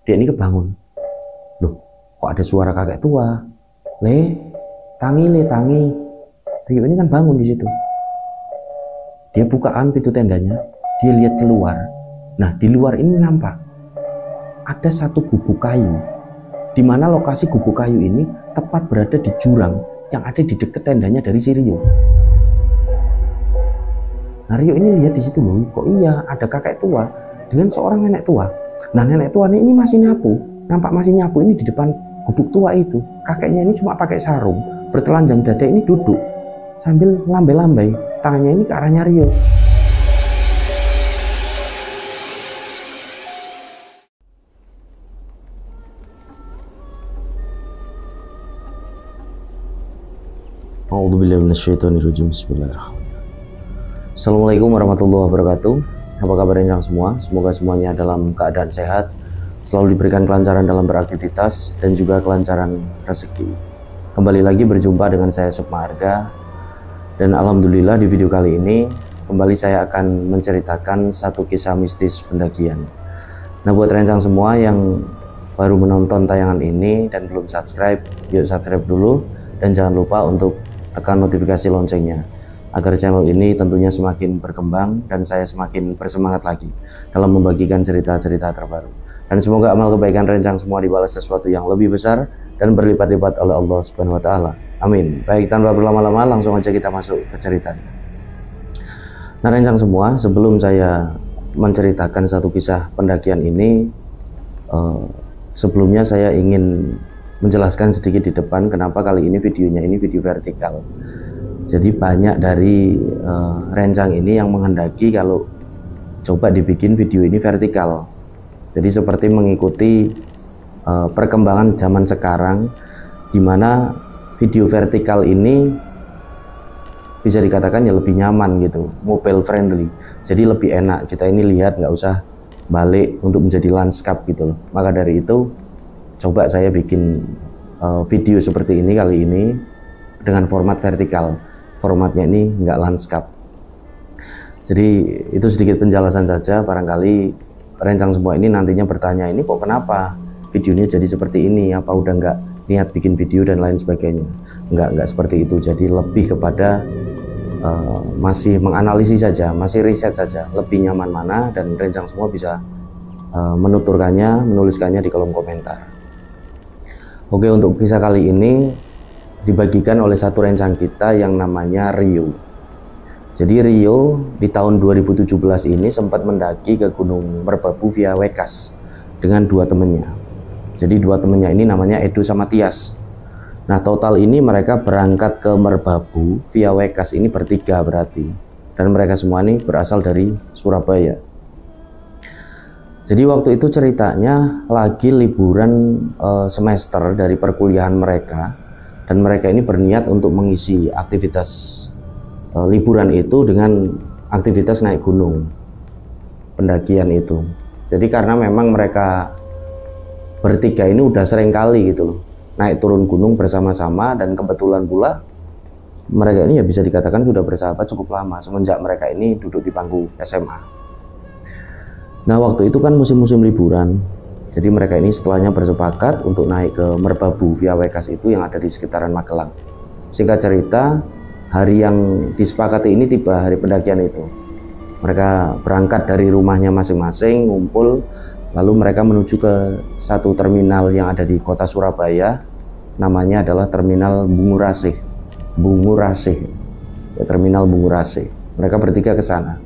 Dia ini kebangun. Loh, kok ada suara kakek tua? Tangi. Rio ini kan bangun di situ. Dia bukaan pintu tendanya, dia lihat keluar. Nah, di luar ini nampak ada satu gubuk kayu, di mana lokasi gubuk kayu ini tepat berada di jurang yang ada di dekat tendanya dari si Rio. Nah, Rio ini lihat di situ, loh, kok iya ada kakek tua dengan seorang nenek tua. Nah, nenek tua ini masih nyapu, nampak masih nyapu ini di depan gubuk tua itu. Kakeknya ini cuma pakai sarung, bertelanjang dada ini duduk sambil lambai-lambai, tangannya ini ke arahnya Rio. A'udzubillahi minasyaitonirrajim. Bismillahirrahmanirrahim. Assalamualaikum warahmatullahi wabarakatuh. Apa kabar rencang semua? Semoga semuanya dalam keadaan sehat, selalu diberikan kelancaran dalam beraktivitas dan juga kelancaran rezeki. Kembali lagi berjumpa dengan saya Sukma Arga, dan alhamdulillah di video kali ini kembali saya akan menceritakan satu kisah mistis pendakian. Nah, buat rencang semua yang baru menonton tayangan ini dan belum subscribe, yuk subscribe dulu, dan jangan lupa untuk tekan notifikasi loncengnya agar channel ini tentunya semakin berkembang dan saya semakin bersemangat lagi dalam membagikan cerita-cerita terbaru. Dan semoga amal kebaikan rencang semua dibalas sesuatu yang lebih besar dan berlipat-lipat oleh Allah Subhanahu wa taala. Amin. Baik, tanpa berlama-lama langsung aja kita masuk ke ceritanya. Nah, rencang semua, sebelum saya menceritakan satu kisah pendakian ini, sebelumnya saya ingin menjelaskan sedikit di depan kenapa kali ini videonya ini video vertikal. Jadi banyak dari rencang ini yang menghendaki kalau coba dibikin video ini vertikal. Jadi seperti mengikuti perkembangan zaman sekarang, di mana video vertikal ini bisa dikatakan ya lebih nyaman gitu, mobile friendly. Jadi lebih enak, kita ini lihat nggak usah balik untuk menjadi landscape gitu loh. Maka dari itu coba saya bikin video seperti ini kali ini dengan format vertikal. Formatnya ini nggak landscape. Jadi itu sedikit penjelasan saja. Barangkali rencang semua ini nantinya bertanya, ini kok kenapa videonya jadi seperti ini? Apa udah nggak niat bikin video dan lain sebagainya? Nggak seperti itu. Jadi lebih kepada masih menganalisis saja, masih riset saja. Lebih nyaman mana, dan rencang semua bisa menuturkannya, menuliskannya di kolom komentar. Oke, untuk kisah kali ini dibagikan oleh satu rencang kita yang namanya Rio. Jadi Rio di tahun 2017 ini sempat mendaki ke Gunung Merbabu via Wekas dengan dua temannya. Jadi dua temannya ini namanya Edo sama Tias. Nah, total ini mereka berangkat ke Merbabu via Wekas ini bertiga berarti. Dan mereka semua ini berasal dari Surabaya. Jadi waktu itu ceritanya lagi liburan semester dari perkuliahan mereka, dan mereka ini berniat untuk mengisi aktivitas liburan itu dengan aktivitas naik gunung, pendakian itu. Jadi karena memang mereka bertiga ini udah sering kali gitu loh naik turun gunung bersama-sama, dan kebetulan pula mereka ini ya bisa dikatakan sudah bersahabat cukup lama semenjak mereka ini duduk di bangku SMA. Nah, waktu itu kan musim-musim liburan, jadi mereka ini setelahnya bersepakat untuk naik ke Merbabu via Wekas itu yang ada di sekitaran Magelang. Singkat cerita, hari yang disepakati ini tiba, hari pendakian itu. Mereka berangkat dari rumahnya masing-masing, ngumpul, lalu mereka menuju ke satu terminal yang ada di kota Surabaya, namanya adalah Terminal Bungurasih. Ya, Terminal Bungurasih. Mereka bertiga ke sana.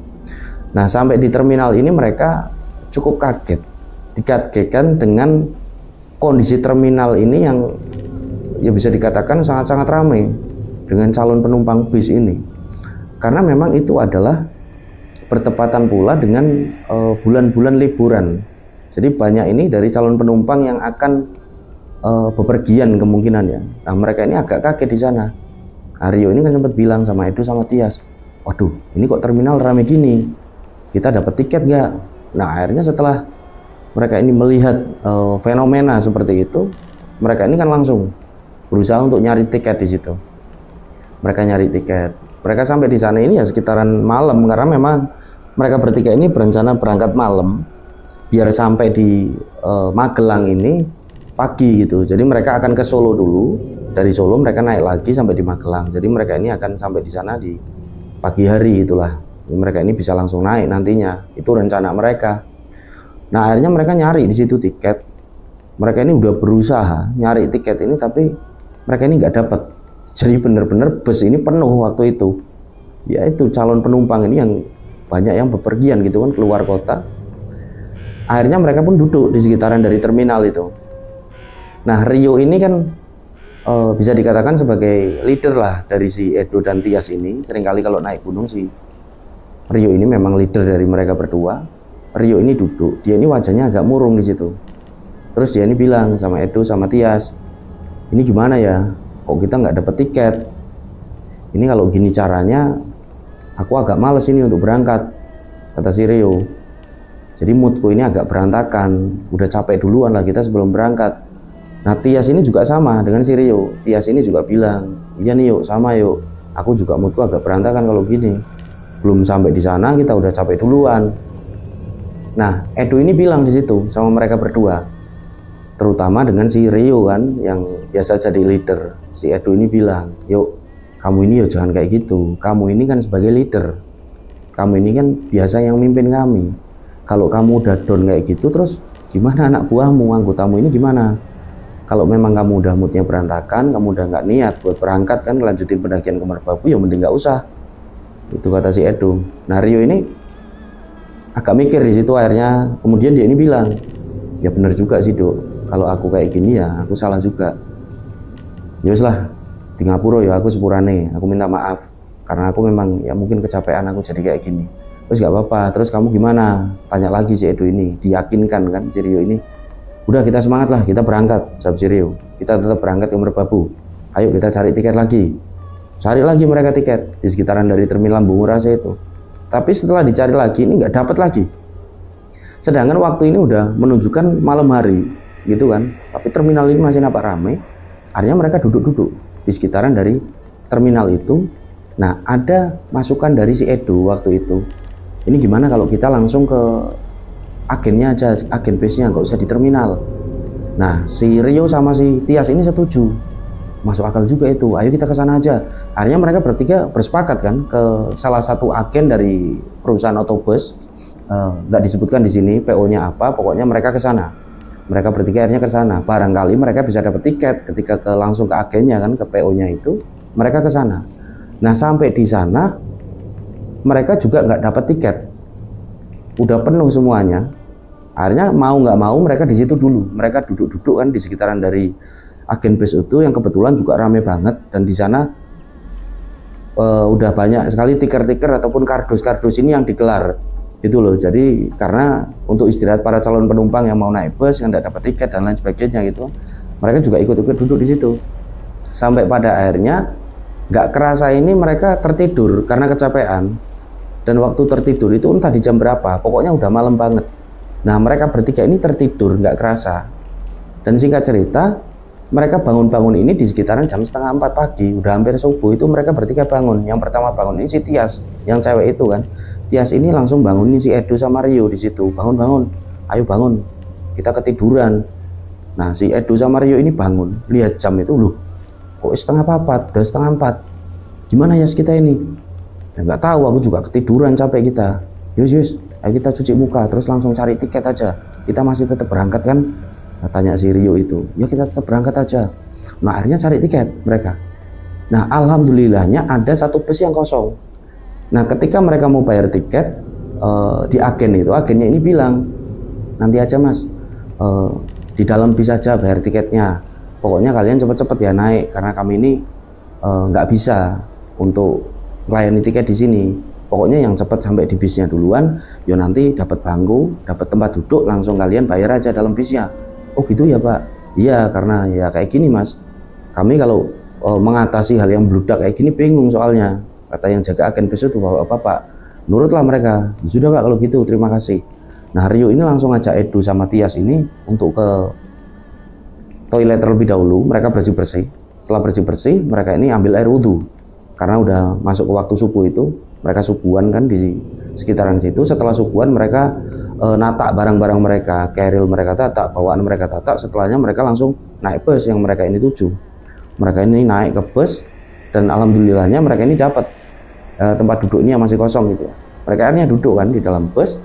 Nah, sampai di terminal ini mereka cukup kaget, dikagetkan dengan kondisi terminal ini yang ya bisa dikatakan sangat-sangat ramai dengan calon penumpang bis ini. Karena memang itu adalah bertepatan pula dengan bulan-bulan liburan. Jadi banyak ini dari calon penumpang yang akan bepergian kemungkinannya. Nah, mereka ini agak kaget di sana. Rio ini kan sempat bilang sama Edo sama Tias, waduh, ini kok terminal ramai gini, kita dapat tiket nggak? Nah, akhirnya setelah mereka ini melihat fenomena seperti itu, mereka ini kan langsung berusaha untuk nyari tiket di situ. Mereka nyari tiket. Mereka sampai di sana ini ya sekitaran malam, karena memang mereka bertiga ini berencana berangkat malam biar sampai di Magelang ini pagi gitu. Jadi mereka akan ke Solo dulu, dari Solo mereka naik lagi sampai di Magelang. Jadi mereka ini akan sampai di sana di pagi hari itulah. Jadi mereka ini bisa langsung naik nantinya. Itu rencana mereka. Nah akhirnya mereka nyari di situ tiket. Mereka ini udah berusaha nyari tiket ini, tapi mereka ini nggak dapat. Jadi benar-benar bus ini penuh waktu itu. Ya itu calon penumpang ini yang banyak yang bepergian gitu kan, keluar kota. Akhirnya mereka pun duduk di sekitaran dari terminal itu. Nah Rio ini kan bisa dikatakan sebagai leader lah dari si Edo dan Tias ini. Seringkali kalau naik gunung si Rio ini memang leader dari mereka berdua. Rio ini duduk, dia ini wajahnya agak murung di situ. Terus dia ini bilang sama Edo sama Tias, ini gimana ya, kok kita nggak dapet tiket? Ini kalau gini caranya, aku agak males ini untuk berangkat, kata si Rio. Jadi moodku ini agak berantakan, udah capek duluan lah kita sebelum berangkat. Nah Tias ini juga sama dengan si Rio. Tias ini juga bilang, iya nih yuk, sama yuk. Aku juga moodku agak berantakan kalau gini. Belum sampai di sana kita udah capek duluan. Nah Edo ini bilang di situ sama mereka berdua, terutama dengan si Rio kan yang biasa jadi leader. Si Edo ini bilang, yuk kamu ini yuk jangan kayak gitu. Kamu ini kan sebagai leader, kamu ini kan biasa yang mimpin kami. Kalau kamu udah down kayak gitu, terus gimana anak buahmu, anggotamu ini gimana? Kalau memang kamu udah moodnya berantakan, kamu udah nggak niat buat berangkat kan, lanjutin pendakian ke Merbabu, ya mending nggak usah. Itu kata si Edo. Nah Rio ini agak mikir di situ akhirnya, kemudian dia ini bilang, ya bener juga sih Dok, kalau aku kayak gini ya aku salah juga. Yus lah, di ngapura ya aku sepurane, aku minta maaf karena aku memang ya mungkin kecapean aku jadi kayak gini. Terus gak apa-apa, terus kamu gimana? Tanya lagi si Edo ini, diyakinkan kan si Rio ini. Udah kita semangat lah, kita berangkat, jawab si Rio. Kita tetap berangkat ke Merbabu. Ayo kita cari tiket lagi. Cari lagi mereka tiket di sekitaran dari terminal Lambung Rasa itu. Tapi setelah dicari lagi ini nggak dapat lagi. Sedangkan waktu ini udah menunjukkan malam hari, gitu kan. Tapi terminal ini masih nampak ramai. Akhirnya mereka duduk-duduk di sekitaran dari terminal itu. Nah ada masukan dari si Edo waktu itu. Ini gimana kalau kita langsung ke agennya aja, agen base-nya, nggak usah di terminal. Nah si Rio sama si Tias ini setuju, masuk akal juga itu, ayo kita ke sana aja. Akhirnya mereka bertiga bersepakat kan ke salah satu agen dari perusahaan otobus, nggak disebutkan di sini PO-nya apa, pokoknya mereka ke sana. Mereka bertiga akhirnya ke sana. Barangkali mereka bisa dapat tiket ketika langsung ke agennya kan, ke PO-nya itu, mereka ke sana. Nah sampai di sana mereka juga nggak dapat tiket, udah penuh semuanya. Akhirnya mau nggak mau mereka di situ dulu, mereka duduk-duduk kan di sekitaran dari agen base itu yang kebetulan juga rame banget, dan di sana udah banyak sekali tiker-tiker ataupun kardus-kardus ini yang digelar gitu loh. Jadi karena untuk istirahat para calon penumpang yang mau naik bus yang nggak dapat tiket dan lain sebagainya gitu, mereka juga ikut-ikut duduk di situ. Sampai pada akhirnya nggak kerasa ini mereka tertidur karena kecapean. Dan waktu tertidur itu entah di jam berapa, pokoknya udah malam banget. Nah mereka bertiga ini tertidur nggak kerasa. Dan singkat cerita, mereka bangun-bangun ini di sekitaran jam 3:30 pagi, udah hampir subuh itu mereka bertiga bangun. Yang pertama bangun ini si Tias, yang cewek itu kan. Tias ini langsung bangunin si Edo sama Rio di situ. Bangun-bangun, ayo bangun, kita ketiduran. Nah si Edo sama Rio ini bangun, lihat jam itu, loh kok 3:30, udah 3:30. Gimana ya kita ini? Ya nggak tahu, aku juga ketiduran, capek kita. Yus, ayo kita cuci muka, terus langsung cari tiket aja. Kita masih tetap berangkat kan? Nah, tanya si Rio itu. Ya kita tetap berangkat aja. Nah akhirnya cari tiket mereka. Nah alhamdulillahnya ada satu bus yang kosong. Nah ketika mereka mau bayar tiket di agen itu, agennya ini bilang, nanti aja mas, di dalam bis aja bayar tiketnya. Pokoknya kalian cepet-cepet ya naik, karena kami ini nggak bisa untuk layani tiket di sini. Pokoknya yang cepat sampai di bisnya duluan, ya nanti dapat bangku, dapat tempat duduk, langsung kalian bayar aja dalam bisnya. Oh gitu ya Pak? Iya, karena ya kayak gini Mas, kami kalau mengatasi hal yang bludak kayak gini bingung soalnya, kata yang jaga agen bis itu. Bapak, nurutlah mereka. Sudah Pak kalau gitu, terima kasih. Nah Rio ini langsung ngajak Edo sama Tias ini untuk ke toilet terlebih dahulu. Mereka bersih-bersih. Setelah bersih-bersih, mereka ini ambil air wudhu. Karena udah masuk ke waktu subuh itu, mereka subuhan kan di sekitaran situ. Setelah subuhan mereka natak barang-barang mereka, carrier mereka tatak, bawaan mereka tatak. Setelahnya mereka langsung naik bus yang mereka ini tuju. Mereka ini naik ke bus dan alhamdulillahnya mereka ini dapat tempat duduk ini yang masih kosong gitu. Mereka akhirnya duduk kan di dalam bus.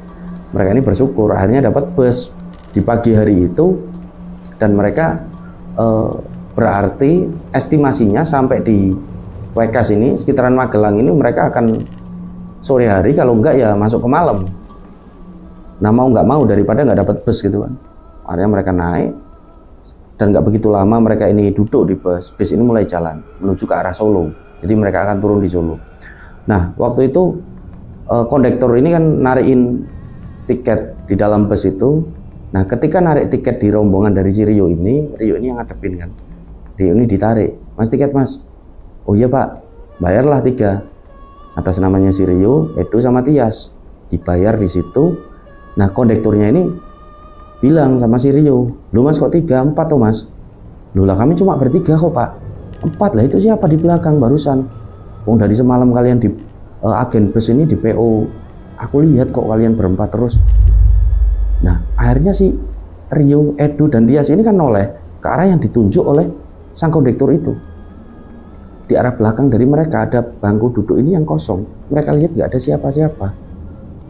Mereka ini bersyukur akhirnya dapat bus di pagi hari itu, dan mereka berarti estimasinya sampai di Wekas ini sekitaran Magelang ini mereka akan sore hari, kalau enggak ya masuk ke malam. Nah mau nggak mau daripada nggak dapat bus gitu kan, akhirnya mereka naik dan nggak begitu lama mereka ini duduk di bus. Bus ini mulai jalan menuju ke arah Solo, jadi mereka akan turun di Solo. Nah waktu itu kondektor ini kan narikin tiket di dalam bus itu. Nah ketika narik tiket di rombongan dari si Rio ini yang ngadepin kan, Rio ini ditarik, mas tiket mas. Oh iya pak, bayarlah 3 atas namanya si Rio, Edo sama Tias, dibayar di situ. Nah kondekturnya ini bilang sama si Rio, lu mas kok 3, 4 tuh mas. Lu lah kami cuma bertiga kok pak. 4 lah, itu siapa di belakang barusan? Wong dari semalam kalian di agen bus ini di PO, aku lihat kok kalian berempat terus. Nah akhirnya si Rio, Edo dan Tias ini kan noleh ke arah yang ditunjuk oleh sang kondektur itu. Di arah belakang dari mereka ada bangku duduk ini yang kosong. Mereka lihat nggak ada siapa-siapa.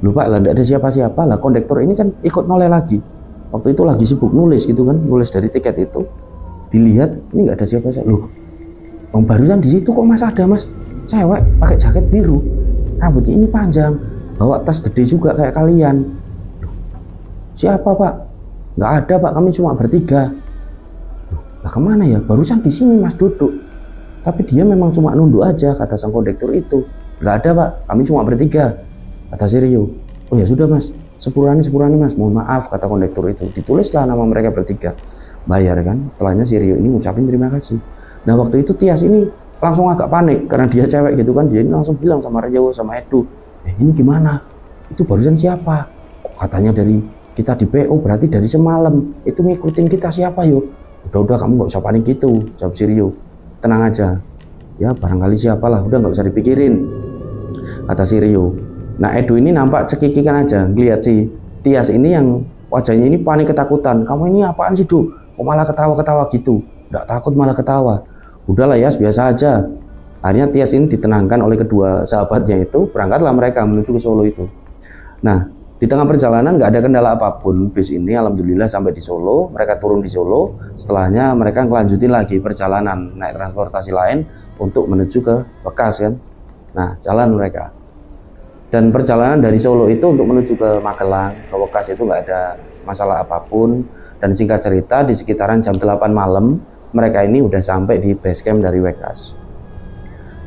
Lupa lah, nggak ada siapa-siapa lah. Kondektor ini kan ikut noleh lagi. Waktu itu lagi sibuk nulis gitu kan, nulis dari tiket itu. Dilihat ini nggak ada siapa-siapa. Loh, barusan di situ kok mas ada mas, cewek pakai jaket biru, rambutnya ini panjang, bawa tas gede juga kayak kalian. Siapa pak? Nggak ada pak, kami cuma bertiga. Lah kemana ya? Barusan di sini mas duduk. Tapi dia memang cuma nunduk aja, kata sang kondektur itu. Nggak ada pak, kami cuma bertiga, kata si Rio. Oh ya sudah mas, sepurani mas, mohon maaf, kata kondektur itu. Ditulislah nama mereka bertiga, bayar kan. Setelahnya si Rio ini ngucapin terima kasih. Nah waktu itu Tias ini langsung agak panik karena dia cewek gitu kan. Dia ini langsung bilang sama Rio sama Edo, ini gimana? Itu barusan siapa? Kok katanya dari kita di PO, berarti dari semalam itu ngikutin kita siapa yuk? Udah kamu nggak usah panik gitu, jawab si Rio. Tenang aja, ya barangkali siapalah, udah nggak usah dipikirin, kata si Rio. Nah Edo ini nampak cekikikan aja, ngeliat si Tias ini yang wajahnya ini panik ketakutan. Kamu ini apaan sih Du? Kok malah ketawa-ketawa gitu? Nggak takut malah ketawa. Udahlah ya, biasa aja. Akhirnya Tias ini ditenangkan oleh kedua sahabatnya itu, berangkatlah mereka menuju ke Solo itu. Nah di tengah perjalanan nggak ada kendala apapun, bis ini alhamdulillah sampai di Solo. Mereka turun di Solo, setelahnya mereka ngelanjutin lagi perjalanan naik transportasi lain untuk menuju ke Wekas kan. Nah jalan mereka, dan perjalanan dari Solo itu untuk menuju ke Magelang, ke Wekas itu nggak ada masalah apapun. Dan singkat cerita di sekitaran jam 8 malam mereka ini udah sampai di base camp dari Wekas.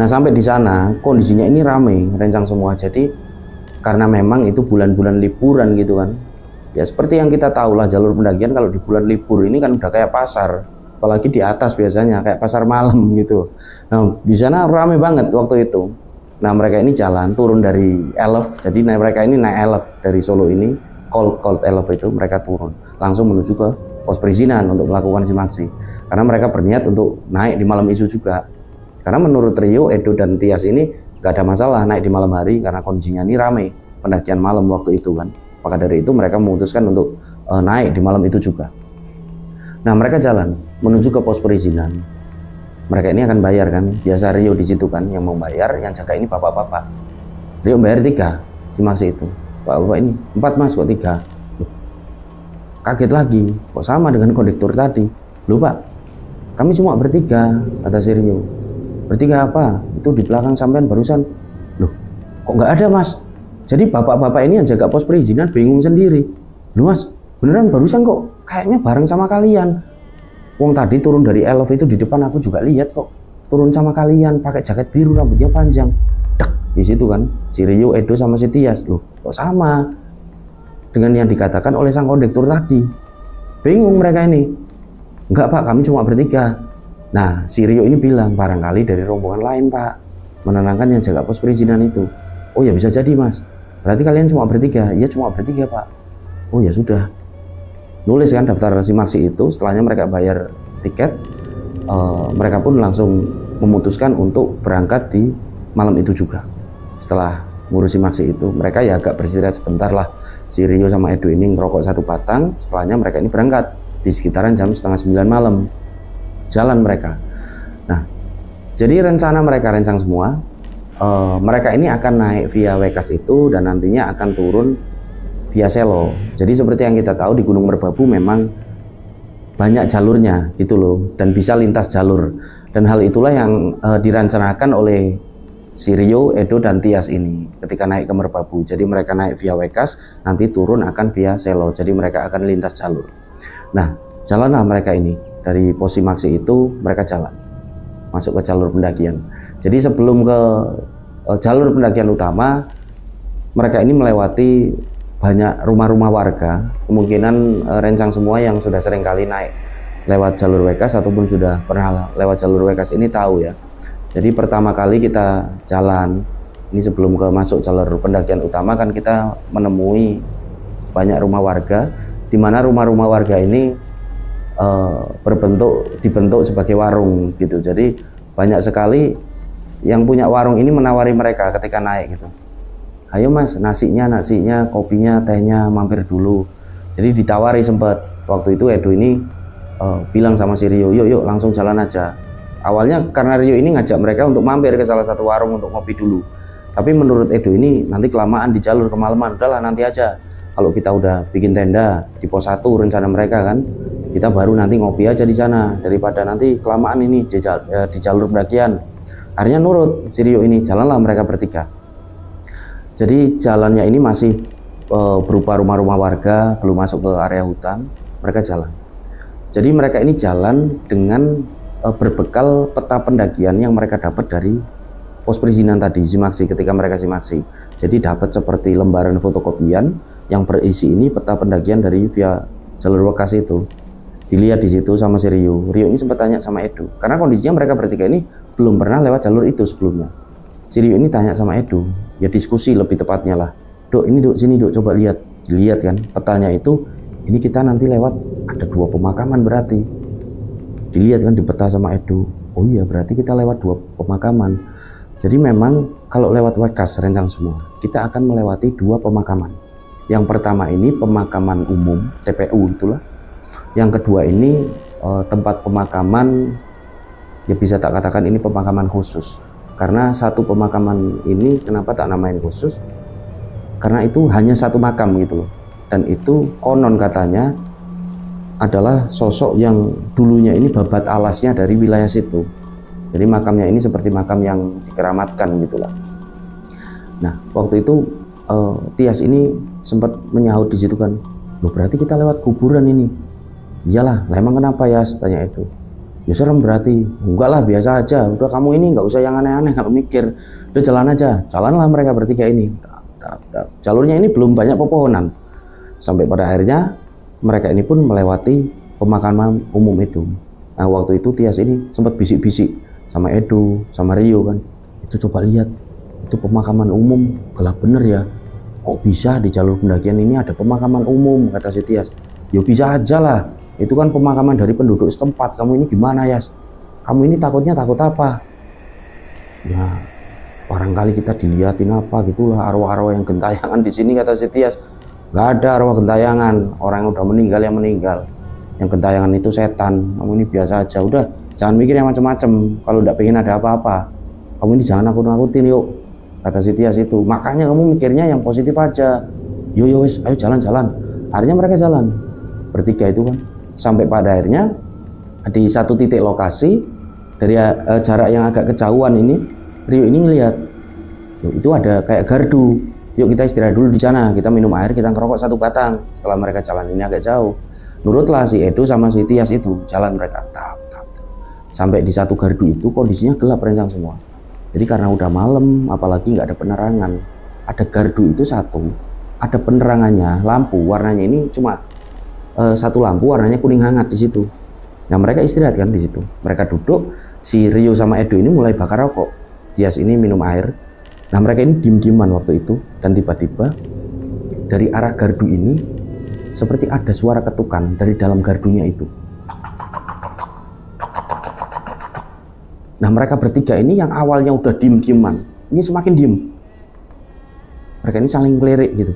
Nah sampai di sana kondisinya ini ramai, rencang semua. Jadi karena memang itu bulan-bulan liburan gitu kan, ya seperti yang kita tahu lah, jalur pendakian kalau di bulan libur ini kan udah kayak pasar, apalagi di atas biasanya kayak pasar malam gitu. Nah di sana ramai banget waktu itu. Nah mereka ini jalan turun dari Elf, jadi mereka ini naik Elf dari Solo ini, Cold Elf itu mereka turun langsung menuju ke pos perizinan untuk melakukan simaksi, karena mereka berniat untuk naik di malam itu juga. Karena menurut Rio, Edo dan Tias ini gak ada masalah naik di malam hari karena kondisinya ini ramai pendakian malam waktu itu kan. Maka dari itu mereka memutuskan untuk naik di malam itu juga. Nah mereka jalan menuju ke pos perizinan. Mereka ini akan bayar kan, biasa Rio di situ kan yang mau bayar, yang jaga ini bapak-bapak. Rio bayar 3 simaksi itu. Bapak-bapak ini 4 mas kok 3. Kaget lagi, kok sama dengan kondektur tadi. Loh pak, kami cuma bertiga, kata si Rio. Bertiga apa? Itu di belakang sampean barusan. Loh, kok nggak ada mas? Jadi bapak-bapak ini yang jaga pos perizinan bingung sendiri. Loh mas, beneran barusan kok kayaknya bareng sama kalian. Wong tadi turun dari Elf itu di depan aku juga lihat kok. Turun sama kalian, pakai jaket biru, rambutnya panjang. Dek, di situ kan si Rio, Edo sama si Tias. Loh, kok sama dengan yang dikatakan oleh sang kondektur tadi? Bingung mereka ini. Enggak pak, kami cuma bertiga. Nah si Rio ini bilang barangkali dari rombongan lain pak, menenangkan yang jaga pos perizinan itu. Oh ya bisa jadi mas, berarti kalian cuma bertiga? Iya cuma bertiga pak. Oh ya sudah, nulis kan daftar simaksi itu. Setelahnya mereka bayar tiket, mereka pun langsung memutuskan untuk berangkat di malam itu juga. Setelah ngurus simaksi itu mereka ya agak beristirahat sebentar lah, Si Rio sama Edo ini ngerokok satu batang, setelahnya mereka ini berangkat di sekitaran jam setengah 9 malam. Jalan mereka. Nah, jadi rencana mereka rencang semua. Mereka ini akan naik via Wekas itu dan nantinya akan turun via Selo. Jadi seperti yang kita tahu di Gunung Merbabu memang banyak jalurnya gitu loh, dan bisa lintas jalur. Dan hal itulah yang dirancanakan oleh si Rio, Edo, dan Tias ini ketika naik ke Merbabu. Jadi mereka naik via Wekas, nanti turun akan via Selo. Jadi mereka akan lintas jalur. Nah, jalanlah mereka ini dari Posimaksi itu, mereka jalan masuk ke jalur pendakian. Jadi sebelum ke jalur pendakian utama, mereka ini melewati banyak rumah-rumah warga. Kemungkinan rencang semua yang sudah sering kali naik lewat jalur Wekas ataupun sudah pernah lewat jalur Wekas ini tahu ya. Jadi pertama kali kita jalan ini sebelum ke masuk jalur pendakian utama kan kita menemui banyak rumah warga, di mana rumah-rumah warga ini dibentuk sebagai warung gitu. Jadi banyak sekali yang punya warung ini menawari mereka ketika naik gitu. Ayo mas, nasinya, kopinya, tehnya, mampir dulu. Jadi ditawari sempat. Waktu itu Edo ini bilang sama si Rio, yuk langsung jalan aja. Awalnya karena Rio ini ngajak mereka untuk mampir ke salah satu warung untuk ngopi dulu. Tapi menurut Edo ini nanti kelamaan di jalur kemalaman, udahlah nanti aja. Kalau kita udah bikin tenda di pos 1 rencana mereka kan, kita baru nanti ngopi aja di sana daripada nanti kelamaan ini di jalur pendakian. Akhirnya nurut si Rio ini, jalanlah mereka bertiga. Jadi jalannya ini masih berupa rumah-rumah warga, belum masuk ke area hutan. Mereka jalan. Jadi mereka ini jalan dengan berbekal peta pendakian yang mereka dapat dari pos perizinan tadi, Simaksi, ketika mereka Simaksi. Jadi dapat seperti lembaran fotokopian yang berisi ini peta pendakian dari via jalur Wekas itu. Dilihat di situ sama si Rio. Rio ini sempat tanya sama Edo, karena kondisinya mereka bertiga ini belum pernah lewat jalur itu sebelumnya. Si Rio ini tanya sama Edo, ya diskusi lebih tepatnya lah. Dok, ini dok, sini dok, coba lihat. Dilihat kan petanya itu, ini kita nanti lewat ada 2 pemakaman berarti. Dilihat kan di peta sama Edo, oh iya berarti kita lewat 2 pemakaman. Jadi memang kalau lewat Wekas rencang semua, kita akan melewati 2 pemakaman. Yang pertama ini pemakaman umum, TPU itulah. Yang kedua ini tempat pemakaman, ya bisa tak katakan ini pemakaman khusus. Karena satu pemakaman ini kenapa tak namain khusus? Karena itu hanya satu makam gitu loh. Dan itu konon katanya adalah sosok yang dulunya ini babat alasnya dari wilayah situ. Jadi makamnya ini seperti makam yang dikeramatkan gitulah. Nah, waktu itu Tias ini sempat menyahut di situ kan. Loh, berarti kita lewat kuburan ini. Iyalah, lah emang kenapa ya? Tanya itu. Ya serem berarti. Enggak lah, biasa aja. Udah kamu ini nggak usah yang aneh-aneh, nggak mikir. Udah jalan aja. Jalanlah mereka bertiga ini. Jalurnya ini belum banyak pepohonan. Sampai pada akhirnya mereka ini pun melewati pemakaman umum itu. Nah, waktu itu Tias ini sempat bisik-bisik sama Edo, sama Rio kan. Itu coba lihat, itu pemakaman umum, gelap bener ya. Kok bisa di jalur pendakian ini ada pemakaman umum, kata si Tias. Ya bisa aja lah, itu kan pemakaman dari penduduk setempat. Kamu ini gimana ya? Kamu ini takutnya takut apa? Ya, barangkali kita dilihatin apa gitulah, arwah-arwah yang gentayangan di sini, kata si Tias. Gak ada arwah gentayangan, orang yang udah meninggal yang meninggal. Yang gentayangan itu setan. Kamu ini biasa aja, udah jangan mikir yang macam-macam. Kalau udah pengen ada apa-apa, kamu ini jangan nakut-nakutin yuk, kata si Tias itu. Makanya kamu mikirnya yang positif aja. Yo wes, ayo jalan-jalan. Akhirnya mereka jalan bertiga itu kan, sampai pada akhirnya di satu titik lokasi dari jarak yang agak kejauhan ini, Rio ini ngelihat itu ada kayak gardu. Yuk kita istirahat dulu di sana, kita minum air, kita ngerokok satu batang. Setelah mereka jalan ini agak jauh, nurutlah si Edo sama si Tias itu, jalan mereka tap. Sampai di satu gardu itu kondisinya gelap rencang semua. Jadi karena udah malam, apalagi nggak ada penerangan. Ada gardu itu satu, ada penerangannya, lampu warnanya ini cuma satu lampu warnanya kuning hangat di situ. Nah mereka istirahat kan di situ. Mereka duduk, si Rio sama Edo ini mulai bakar rokok. Tias ini minum air. Nah mereka ini diem-dieman waktu itu, dan tiba-tiba dari arah gardu ini seperti ada suara ketukan dari dalam gardunya itu. Nah mereka bertiga ini yang awalnya udah diem-dieman, ini semakin diem. Mereka ini saling ngelirik gitu.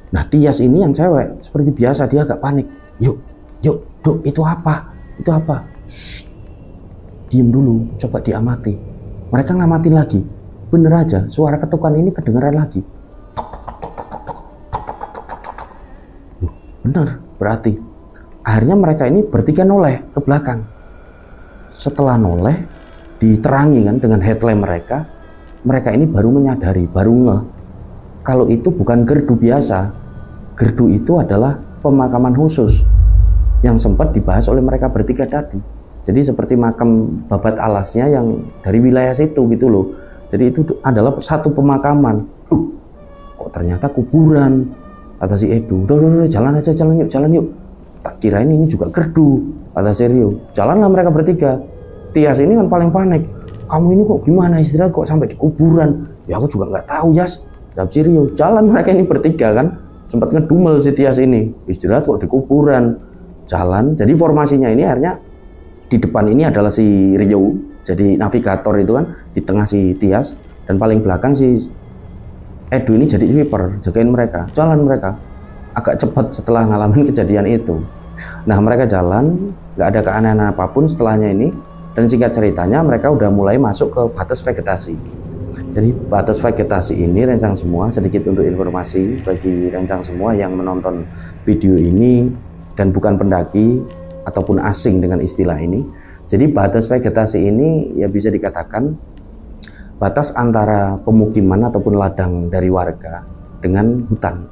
Nah Tias ini yang cewek seperti biasa dia agak panik. Yuk, Duk, itu apa? Itu apa? Shh, diem dulu, coba diamati. Mereka ngamatin lagi. Bener aja, suara ketukan ini kedengaran lagi. Loh, bener, berarti. Akhirnya mereka ini bertiga noleh ke belakang. Setelah noleh, diterangi kan dengan headlamp mereka ini baru menyadari, baru ngeh kalau itu bukan gerdu biasa. Gerdu itu adalah pemakaman khusus yang sempat dibahas oleh mereka bertiga tadi. Jadi seperti makam babat alasnya yang dari wilayah situ gitu loh. Jadi itu adalah satu pemakaman. Kok ternyata kuburan, kata si Edu. Udah, jalan aja, jalan yuk. Tak kirain ini juga gerdu, kata si Rio. Jalanlah mereka bertiga. Tias ini kan paling panik. Kamu ini kok gimana istirahat kok sampai di kuburan? Ya aku juga nggak tahu, Yas. Jawab si Rio. Jalan mereka ini bertiga kan. Sempat ngedumel si Tias ini. Istirahat kok di kuburan. Jalan. Jadi formasinya ini akhirnya di depan ini adalah si Rio. Jadi navigator itu kan. Di tengah si Tias. Dan paling belakang si Edu ini jadi sweeper. Jagain mereka. Jalan mereka. Agak cepat setelah ngalamin kejadian itu. Nah mereka jalan. Nggak ada keanehan apapun setelahnya ini. Dan singkat ceritanya mereka udah mulai masuk ke batas vegetasi. Jadi batas vegetasi ini rencang semua, sedikit untuk informasi bagi rencang semua yang menonton video ini dan bukan pendaki ataupun asing dengan istilah ini. Jadi batas vegetasi ini ya bisa dikatakan batas antara pemukiman ataupun ladang dari warga dengan hutan.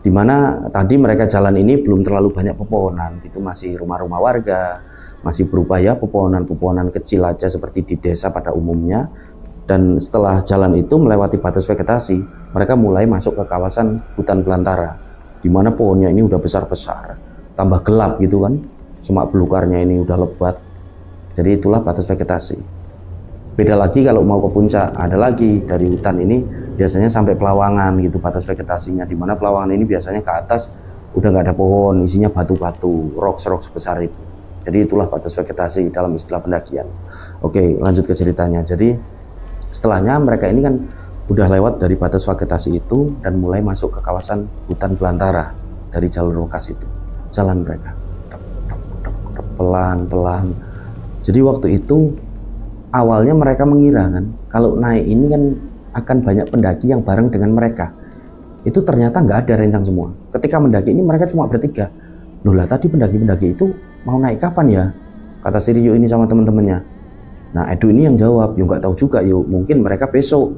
Dimana tadi mereka jalan ini belum terlalu banyak pepohonan, itu masih rumah-rumah warga, masih berupa ya pepohonan-pepohonan kecil aja seperti di desa pada umumnya. Dan setelah jalan itu melewati batas vegetasi, mereka mulai masuk ke kawasan hutan belantara, di mana pohonnya ini udah besar-besar, tambah gelap gitu kan, semak belukarnya ini udah lebat. Jadi itulah batas vegetasi. Beda lagi kalau mau ke puncak, ada lagi dari hutan ini biasanya sampai Pelawangan gitu batas vegetasinya, di mana Pelawangan ini biasanya ke atas udah nggak ada pohon, isinya batu-batu, rocks sebesar itu. Jadi itulah batas vegetasi dalam istilah pendakian. Oke, lanjut ke ceritanya. Jadi setelahnya mereka ini kan udah lewat dari batas vegetasi itu dan mulai masuk ke kawasan hutan belantara dari jalur bekas itu. Jalan mereka pelan-pelan. Jadi waktu itu awalnya mereka mengira kan kalau naik ini kan akan banyak pendaki yang bareng dengan mereka. Itu ternyata nggak ada, rencang semua. Ketika mendaki ini mereka cuma bertiga. Loh lah tadi pendaki-pendaki itu mau naik kapan ya? Kata si Rio ini sama teman-temannya. Nah Edu ini yang jawab, yuk nggak tahu juga, yuk mungkin mereka besok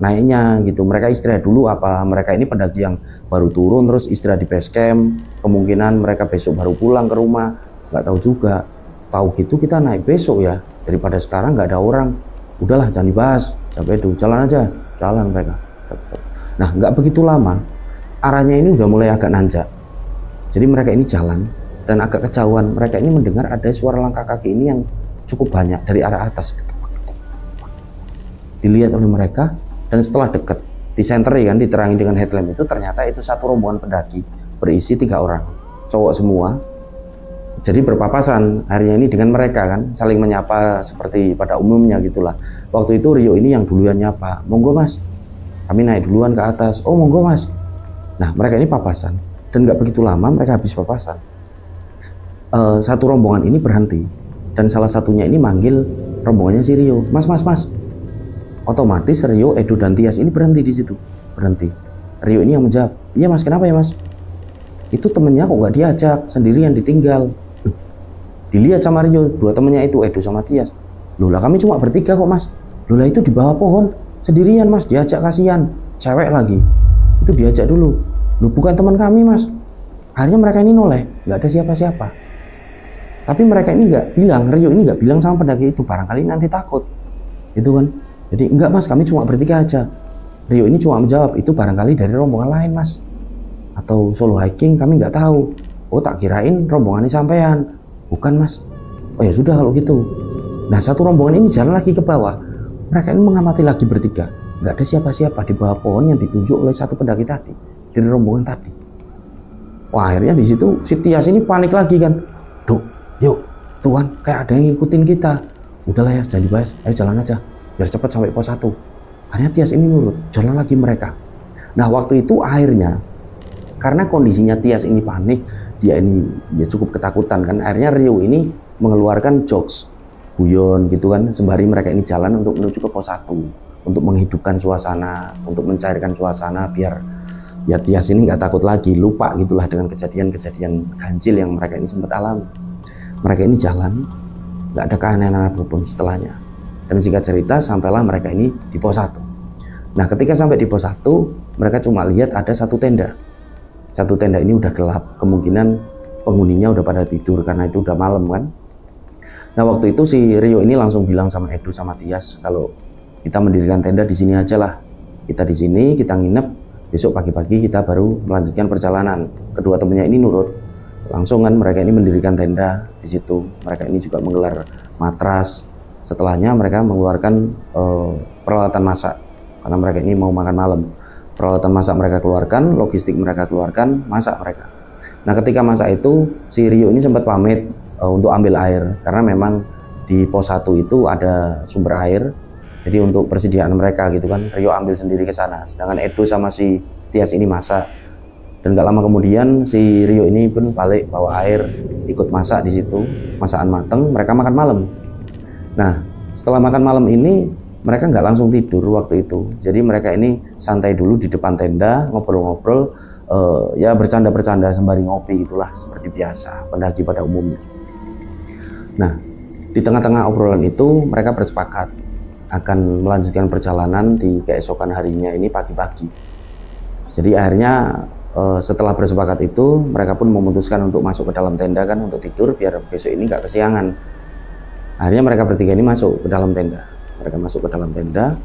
naiknya gitu. Mereka istirahat dulu apa mereka ini pendaki yang baru turun terus istirahat di base camp. Kemungkinan mereka besok baru pulang ke rumah, nggak tahu juga. Tahu gitu kita naik besok ya, daripada sekarang nggak ada orang. Udahlah jangan dibahas. Sampai Edu, jalan aja, jalan mereka. Nah nggak begitu lama, arahnya ini udah mulai agak nanjak. Jadi mereka ini jalan dan agak kejauhan. Mereka ini mendengar ada suara langkah kaki ini yang cukup banyak dari arah atas. Dilihat oleh mereka dan setelah dekat disenteri kan, diterangi dengan headlamp itu, ternyata itu satu rombongan pendaki berisi 3 orang, cowok semua. Jadi berpapasan akhirnya ini dengan mereka kan, saling menyapa seperti pada umumnya gitulah. Waktu itu Rio ini yang duluan nyapa, monggo mas, kami naik duluan ke atas. Oh monggo mas. Nah mereka ini papasan dan nggak begitu lama mereka habis papasan. Satu rombongan ini berhenti. Dan salah satunya ini manggil rombongannya si Rio, mas. Otomatis Rio, Edu dan Tias ini berhenti di situ, berhenti. Rio ini yang menjawab, iya mas, kenapa ya mas? Itu temennya kok nggak diajak, sendirian ditinggal. Loh, dilihat sama Rio, 2 temennya itu Edu sama Tias. Loh lah kami cuma bertiga kok mas. Loh lah itu di bawah pohon sendirian mas, diajak, kasihan, cewek lagi. Itu diajak dulu. Loh bukan teman kami mas. Akhirnya mereka ini noleh, nggak ada siapa-siapa. Tapi mereka ini nggak bilang, Rio ini nggak bilang sama pendaki itu, barangkali nanti takut, gitu kan? Jadi enggak mas, kami cuma bertiga aja. Rio ini cuma menjawab, itu barangkali dari rombongan lain mas, atau solo hiking, kami nggak tahu. Oh tak kirain rombongannya sampean, bukan mas. Oh ya sudah kalau gitu. Nah satu rombongan ini jalan lagi ke bawah. Mereka ini mengamati lagi bertiga, nggak ada siapa-siapa di bawah pohon yang ditunjuk oleh satu pendaki tadi, dari rombongan tadi. Wah akhirnya di situ si Tias ini panik lagi kan. Duh, yuk Tuhan kayak ada yang ngikutin kita. Udahlah ya jangan dibahas, ayo jalan aja biar cepat sampai pos 1. Akhirnya Tias ini nurut, jalan lagi mereka. Nah waktu itu akhirnya Karena kondisinya Tias ini panik, dia ini ya cukup ketakutan kan. Akhirnya Rio ini mengeluarkan jokes, guyon gitu kan, sembari mereka ini jalan untuk menuju ke pos 1 untuk menghidupkan suasana, untuk mencairkan suasana biar ya Tias ini nggak takut lagi, lupa gitulah dengan kejadian-kejadian ganjil yang mereka ini sempat alami. Mereka ini jalan, nggak ada keanehan apapun setelahnya. Dan singkat cerita, sampailah mereka ini di pos 1. Nah, ketika sampai di pos 1, mereka cuma lihat ada satu tenda. Satu tenda ini udah gelap, kemungkinan penghuninya udah pada tidur karena itu udah malam kan. Nah, waktu itu si Rio ini langsung bilang sama Edu sama Tias, kalau kita mendirikan tenda di sini aja lah. Kita di sini, kita nginep, besok pagi-pagi kita baru melanjutkan perjalanan. Kedua temennya ini nurut. Langsung kan mereka ini mendirikan tenda di situ. Mereka ini juga menggelar matras. Setelahnya mereka mengeluarkan peralatan masak karena mereka ini mau makan malam. Peralatan masak mereka keluarkan, logistik mereka keluarkan, masak mereka. Nah, ketika masak itu si Rio ini sempat pamit untuk ambil air karena memang di pos 1 itu ada sumber air. Jadi untuk persediaan mereka gitu kan, Rio ambil sendiri ke sana. Sedangkan Edo sama si Tias ini masak. Dan gak lama kemudian si Rio ini pun balik bawa air, ikut masak di situ. Masakan mateng, mereka makan malam. Nah, setelah makan malam ini mereka nggak langsung tidur waktu itu. Jadi mereka ini santai dulu di depan tenda, ngobrol-ngobrol, ya bercanda-bercanda sembari ngopi gitulah, seperti biasa pendaki pada umumnya. Nah, di tengah-tengah obrolan itu mereka bersepakat akan melanjutkan perjalanan di keesokan harinya ini pagi-pagi. Jadi akhirnya setelah bersepakat itu mereka pun memutuskan untuk masuk ke dalam tenda kan, untuk tidur biar besok ini nggak kesiangan. Akhirnya mereka bertiga ini masuk ke dalam tenda. Mereka masuk ke dalam tenda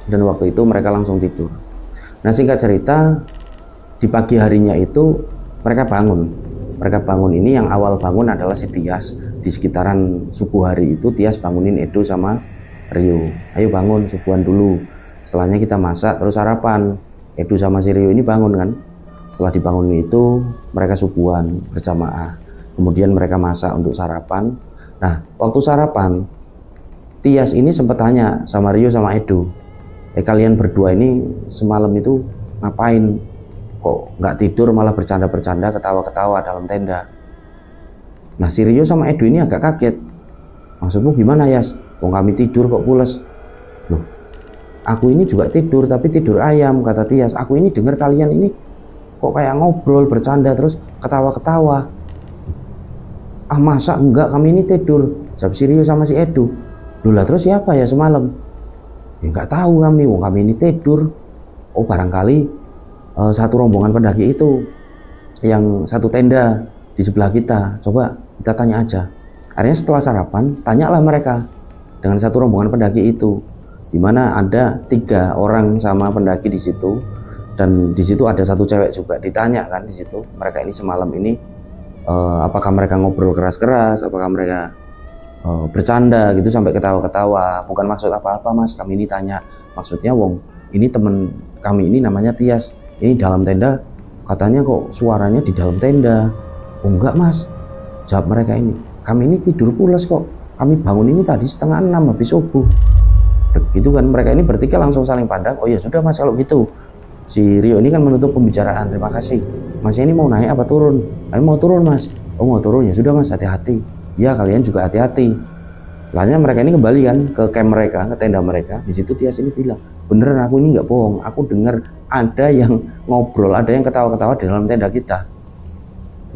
dan waktu itu mereka langsung tidur. Nah, singkat cerita, di pagi harinya itu mereka bangun. Mereka bangun ini, yang awal bangun adalah si Tias. Di sekitaran subuh hari itu Tias bangunin Edo sama Rio. Ayo bangun, subuhan dulu. Setelahnya kita masak terus sarapan. Edo sama si Rio ini bangun kan. Setelah dibangun itu mereka subuhan berjamaah. Kemudian mereka masak untuk sarapan. Nah, waktu sarapan Tias ini sempat tanya sama Rio sama Edo, kalian berdua ini semalam itu ngapain? Kok nggak tidur malah bercanda-bercanda, ketawa-ketawa dalam tenda? Nah, si Rio sama Edo ini agak kaget. Maksudmu gimana, Yas? Kok kami tidur kok pules? Loh, aku ini juga tidur tapi tidur ayam, kata Tias. Aku ini dengar kalian ini kok kayak ngobrol, bercanda terus ketawa-ketawa. Ah, masa enggak, kami ini tidur, jawab si Rio sama si Edo. Loh, lah terus siapa ya semalam? Ya nggak tahu kami ini tidur. Oh, barangkali satu rombongan pendaki itu yang satu tenda di sebelah kita. Coba kita tanya aja. Akhirnya setelah sarapan, tanyalah mereka dengan satu rombongan pendaki itu, di mana ada 3 orang sama pendaki di situ, dan di situ ada satu cewek juga. Ditanya kan di situ, mereka ini semalam ini apakah mereka ngobrol keras-keras, apakah mereka bercanda gitu sampai ketawa-ketawa. Bukan maksud apa-apa, Mas, kami ini tanya. Maksudnya wong ini temen kami ini namanya Tias, ini dalam tenda katanya kok suaranya di dalam tenda. Oh enggak, Mas, jawab mereka ini, kami ini tidur pulas kok, kami bangun ini tadi 5:30 habis subuh. Gitu kan, mereka ini bertiga langsung saling pandang. Oh ya sudah, Mas, kalau gitu. Si Rio ini kan menutup pembicaraan, terima kasih. Masnya ini mau naik apa turun? Kami mau turun, Mas. Oh, mau turun, ya sudah, Mas, hati-hati. Ya, kalian juga hati-hati. Lainnya mereka ini kembali kan ke camp mereka, ke tenda mereka. Di situ Tias ini bilang, beneran aku ini nggak bohong. Aku dengar ada yang ngobrol, ada yang ketawa-ketawa di dalam tenda kita.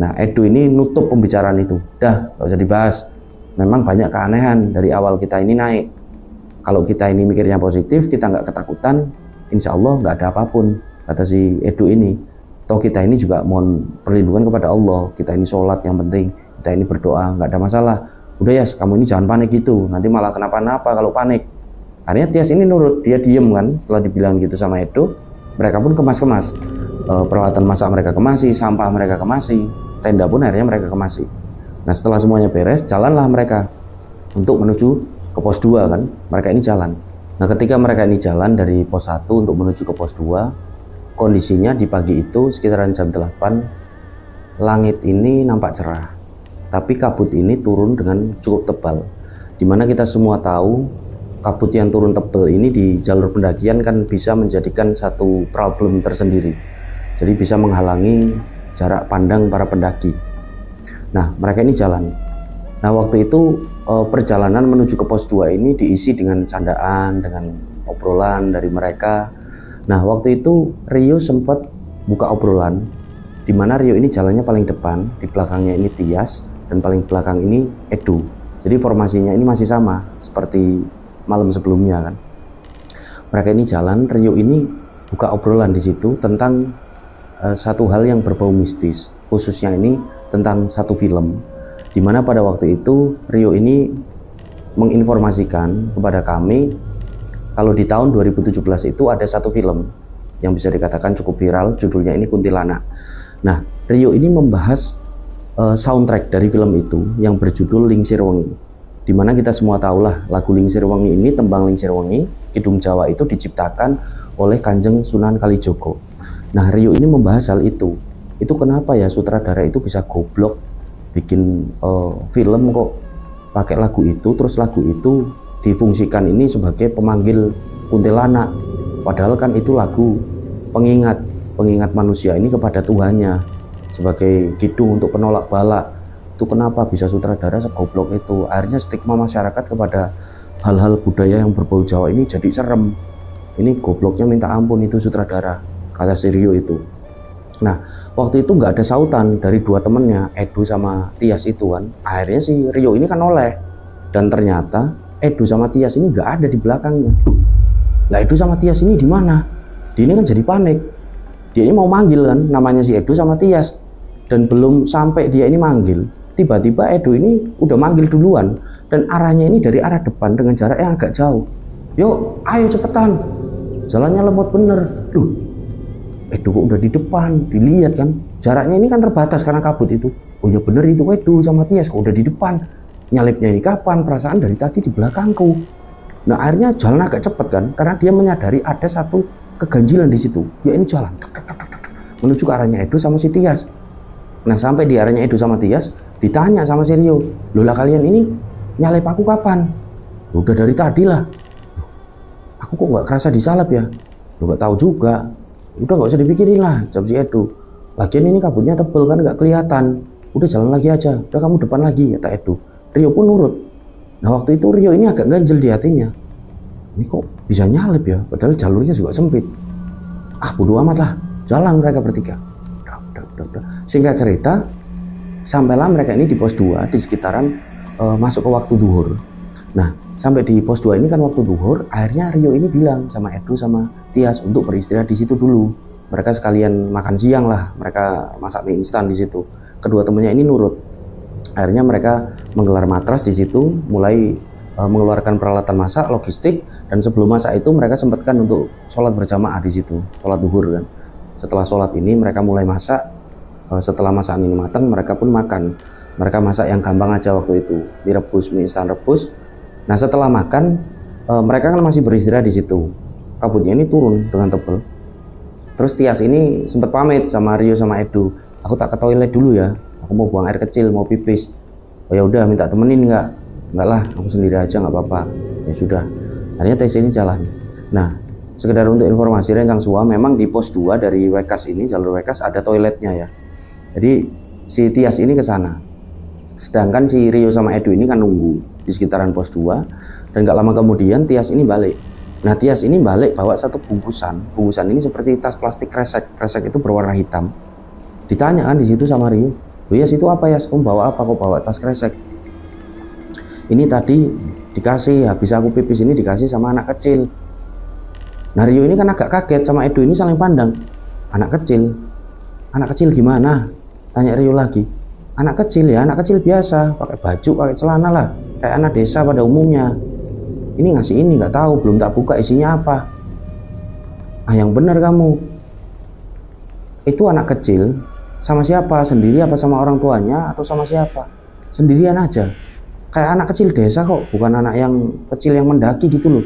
Nah, Edo ini nutup pembicaraan itu. Dah, nggak usah dibahas. Memang banyak keanehan dari awal kita ini naik. Kalau kita ini mikirnya positif, kita nggak ketakutan, insya Allah nggak ada apapun, kata si Edo ini. Toh kita ini juga mohon perlindungan kepada Allah. Kita ini sholat yang penting. Kita ini berdoa, nggak ada masalah. Udah, Yas, kamu ini jangan panik gitu, nanti malah kenapa-napa kalau panik. Akhirnya Tias ini nurut, dia diem kan. Setelah dibilang gitu sama Edo, mereka pun kemas-kemas. Peralatan masak mereka kemasi, sampah mereka kemasi, tenda pun akhirnya mereka kemasi. Nah, setelah semuanya beres, jalanlah mereka untuk menuju ke pos 2 kan. Mereka ini jalan. Nah, ketika mereka ini jalan dari pos 1 untuk menuju ke pos 2, kondisinya di pagi itu sekitaran jam 8, langit ini nampak cerah. Tapi kabut ini turun dengan cukup tebal. Dimana kita semua tahu kabut yang turun tebal ini di jalur pendakian kan bisa menjadikan satu problem tersendiri. jadi bisa menghalangi jarak pandang para pendaki. Nah, mereka ini jalan. Nah, waktu itu perjalanan menuju ke pos 2 ini diisi dengan candaan, dengan obrolan dari mereka. Nah, waktu itu Rio sempat buka obrolan, di mana Rio ini jalannya paling depan, di belakangnya ini Tias, dan paling belakang ini Edu. Jadi formasinya ini masih sama seperti malam sebelumnya kan. Mereka ini jalan, Rio ini buka obrolan di situ tentang satu hal yang berbau mistis, khususnya ini tentang satu film, di mana pada waktu itu Rio ini menginformasikan kepada kami kalau di tahun 2017 itu ada satu film yang bisa dikatakan cukup viral, judulnya ini Kuntilanak. Nah, Rio ini membahas soundtrack dari film itu yang berjudul Lingsir Wengi, di mana kita semua tahulah lagu Lingsir Wengi ini, tembang Lingsir Wengi, Kidung Jawa itu diciptakan oleh Kanjeng Sunan Kalijogo. Nah, Rio ini membahas hal itu. Itu kenapa ya sutradara itu bisa goblok bikin film kok pakai lagu itu, terus lagu itu difungsikan ini sebagai pemanggil kuntilanak, padahal kan itu lagu pengingat manusia ini kepada Tuhannya sebagai kidung untuk penolak bala. Itu kenapa bisa sutradara segoblok itu? Akhirnya stigma masyarakat kepada hal-hal budaya yang berbau Jawa ini jadi serem. Ini gobloknya minta ampun itu sutradara, kata si Rio itu. Nah, waktu itu nggak ada sautan dari dua temennya, Edu sama Tias itu kan. Akhirnya si Rio ini kan oleh, dan ternyata Edu sama Tias ini nggak ada di belakangnya. Lah, Edu sama Tias ini di mana? Dia ini kan jadi panik. Dia ini mau manggil kan, namanya si Edu sama Tias, dan belum sampai dia ini manggil, tiba-tiba Edu ini udah manggil duluan, dan arahnya ini dari arah depan dengan jarak yang agak jauh. Yuk, ayo cepetan, jalannya lemot bener. Duh, Edu kok udah di depan, dilihat kan, jaraknya ini kan terbatas karena kabut itu. Oh ya bener itu Edu sama Tias kok udah di depan, nyalipnya ini kapan, perasaan dari tadi di belakangku. Nah, akhirnya jalan agak cepet kan, karena dia menyadari ada satu keganjilan di situ. Ya ini jalan menuju ke arahnya Edu sama si Tias. Nah, sampai di arahnya Edu sama Tias, ditanya sama si Rio, loh lah kalian ini nyalip aku kapan? Udah dari tadi lah. Aku kok nggak kerasa disalip ya? Lo nggak tahu juga. Udah nggak usah dipikirin lah, jawab si Edu. Lagian ini kabutnya tebel kan nggak kelihatan. Udah jalan lagi aja, udah kamu depan lagi, kata Edu. Rio pun nurut. Nah, waktu itu Rio ini agak ganjel di hatinya. Ini kok bisa nyalip ya, padahal jalurnya juga sempit. Ah, bodo amat lah, jalan mereka bertiga. Singkat cerita, sampailah mereka ini di pos 2 di sekitaran masuk ke waktu duhur. Nah, sampai di pos 2 ini kan waktu duhur, akhirnya Rio ini bilang sama Edu sama Tias untuk beristirahat di situ dulu. Mereka sekalian makan siang lah, mereka masak mie instan di situ. Kedua temannya ini nurut. Akhirnya mereka menggelar matras di situ, mulai mengeluarkan peralatan masak, logistik, dan sebelum masak itu mereka sempatkan untuk sholat berjamaah di situ, sholat duhur kan. Setelah sholat ini mereka mulai masak. Setelah masakan ini matang, mereka pun makan. Mereka masak yang gampang aja waktu itu, mie rebus, mie instan rebus. Nah, setelah makan, mereka kan masih beristirahat di situ. Kabutnya ini turun dengan tebal. Terus Tias ini sempat pamit sama Rio sama Edu. Aku tak ke toilet dulu ya. Aku mau buang air kecil, mau pipis. Oh ya udah, minta temenin nggak? Enggak lah, aku sendiri aja nggak apa-apa. Ya sudah. Akhirnya tes ini jalan. Nah, sekedar untuk informasi Rencang Sua, memang di pos 2 dari Wekas ini, jalur Wekas ada toiletnya ya. Jadi si Tias ini ke sana. Sedangkan si Rio sama Edu ini kan nunggu di sekitaran pos 2, dan gak lama kemudian Tias ini balik. Nah, Tias ini balik bawa satu bungkusan. Bungkusan ini seperti tas plastik kresek. Kresek itu berwarna hitam. Ditanya kan di situ sama Rio, "Loh ya, situ apa ya? Kamu bawa apa? Kok bawa tas kresek?" "Ini tadi dikasih, habis aku pipis ini dikasih sama anak kecil." Nah, Rio ini kan agak kaget, sama Edu ini saling pandang. Anak kecil? Anak kecil gimana? Tanya Rio lagi. Anak kecil ya, anak kecil biasa, pakai baju, pakai celana lah, kayak anak desa pada umumnya. Ini ngasih ini, nggak tahu, belum tak buka isinya apa. Ah, yang benar kamu. Itu anak kecil sama siapa? Sendiri apa sama orang tuanya atau sama siapa? Sendirian aja. Kayak anak kecil desa kok, bukan anak yang kecil yang mendaki gitu loh.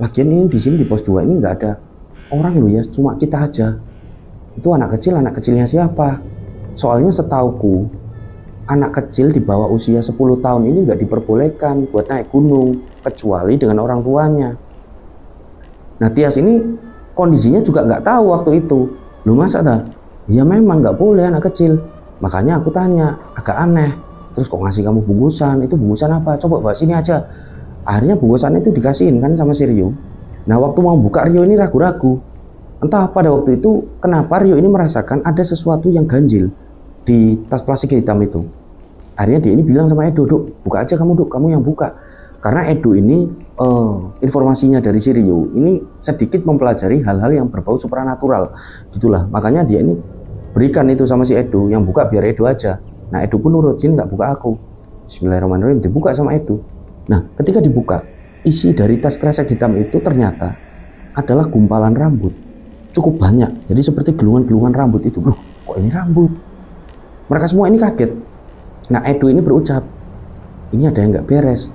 Lagian ini di sini di pos 2 ini nggak ada orang loh ya, cuma kita aja. Itu anak kecilnya siapa? Soalnya setauku, anak kecil di bawah usia 10 tahun ini nggak diperbolehkan buat naik gunung, kecuali dengan orang tuanya. Nah, Tias ini kondisinya juga nggak tahu waktu itu. Lu masa dah? Ya memang nggak boleh anak kecil. Makanya aku tanya, agak aneh. Terus kok ngasih kamu bungkusan? Itu bungkusan apa? Coba bawa sini aja. Akhirnya bungkusan itu dikasihin kan sama si Rio. Nah waktu mau buka, Rio ini ragu-ragu. Entah pada waktu itu kenapa Rio ini merasakan ada sesuatu yang ganjil di tas plastik hitam itu. Akhirnya dia ini bilang sama Edo, Duk, buka aja kamu, Duk, kamu yang buka. Karena Edo ini informasinya dari si Rio ini sedikit mempelajari hal-hal yang berbau supranatural gitulah. Makanya dia ini berikan itu sama si Edo, yang buka biar Edo aja. Nah Edo pun nurut, sini nggak buka aku. Bismillahirrahmanirrahim, dibuka sama Edo. Nah ketika dibuka, isi dari tas kresek hitam itu ternyata adalah gumpalan rambut cukup banyak. Jadi seperti gelungan-gelungan rambut itu. Loh kok ini rambut? Mereka semua ini kaget. Nah Edo ini berucap, ini ada yang nggak beres.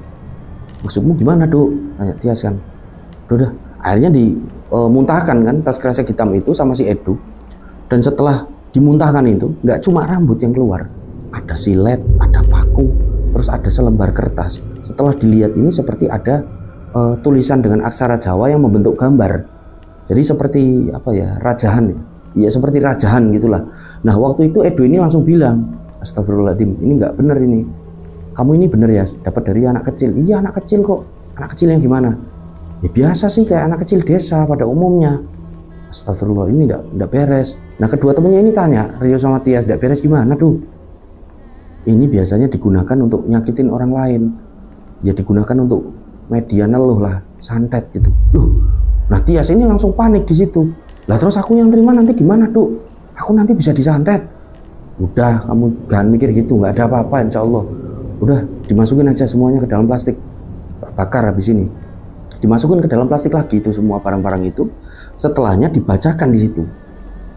Maksudmu gimana, Dok? Tanya Tias kan. Udah, akhirnya dimuntahkan kan tas kresek hitam itu sama si Edo. Dan setelah dimuntahkan itu, nggak cuma rambut yang keluar, ada silet, ada paku, terus ada selembar kertas. Setelah dilihat ini seperti ada tulisan dengan aksara Jawa yang membentuk gambar. Jadi seperti apa ya, rajahan. Ya seperti rajahan gitulah. Nah waktu itu Edo ini langsung bilang, astagfirullahaladzim, ini nggak bener ini. Kamu ini bener ya, dapat dari anak kecil. Iya anak kecil kok. Anak kecil yang gimana? Ya biasa sih kayak anak kecil desa pada umumnya. Astagfirullah, ini enggak beres. Nah kedua temannya ini tanya, Rio sama Tias, enggak beres gimana tuh? Ini biasanya digunakan untuk nyakitin orang lain. Ya digunakan untuk media neluh lah, santet gitu. Loh, nah Tias ini langsung panik di situ. Lah terus aku yang terima nanti gimana tuh? Aku nanti bisa disantet. Udah, kamu jangan mikir gitu, nggak ada apa-apa insya Allah. Udah, dimasukin aja semuanya ke dalam plastik. Terbakar habis ini. Dimasukin ke dalam plastik lagi itu semua barang-barang itu. Setelahnya dibacakan di situ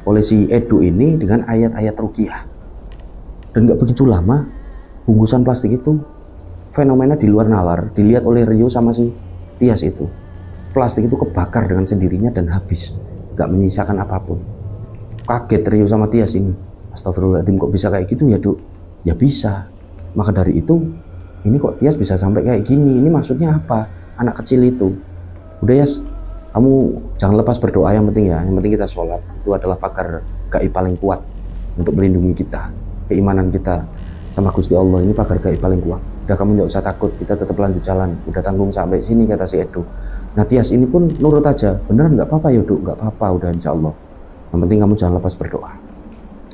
oleh si Edo ini dengan ayat-ayat ruqyah. Dan nggak begitu lama, bungkusan plastik itu fenomena di luar nalar dilihat oleh Rio sama si Tias itu. Plastik itu kebakar dengan sendirinya dan habis, nggak menyisakan apapun. Kaget Rio sama Tias ini. Astagfirullahaladzim, kok bisa kayak gitu ya, Dok? Ya bisa. Maka dari itu, ini kok Tias bisa sampai kayak gini? Ini maksudnya apa? Anak kecil itu. Udah Yas, kamu jangan lepas berdoa, yang penting ya. Yang penting kita sholat. Itu adalah pagar gaib paling kuat untuk melindungi kita. Keimanan kita sama Gusti Allah ini pagar gaib paling kuat. Udah kamu nggak usah takut, kita tetap lanjut jalan. Udah tanggung sampai sini, kata si Edo. Nah Tias ini pun nurut aja. Beneran nggak apa-apa ya, Dok? Nggak apa-apa, udah insya Allah. Yang penting kamu jangan lepas berdoa.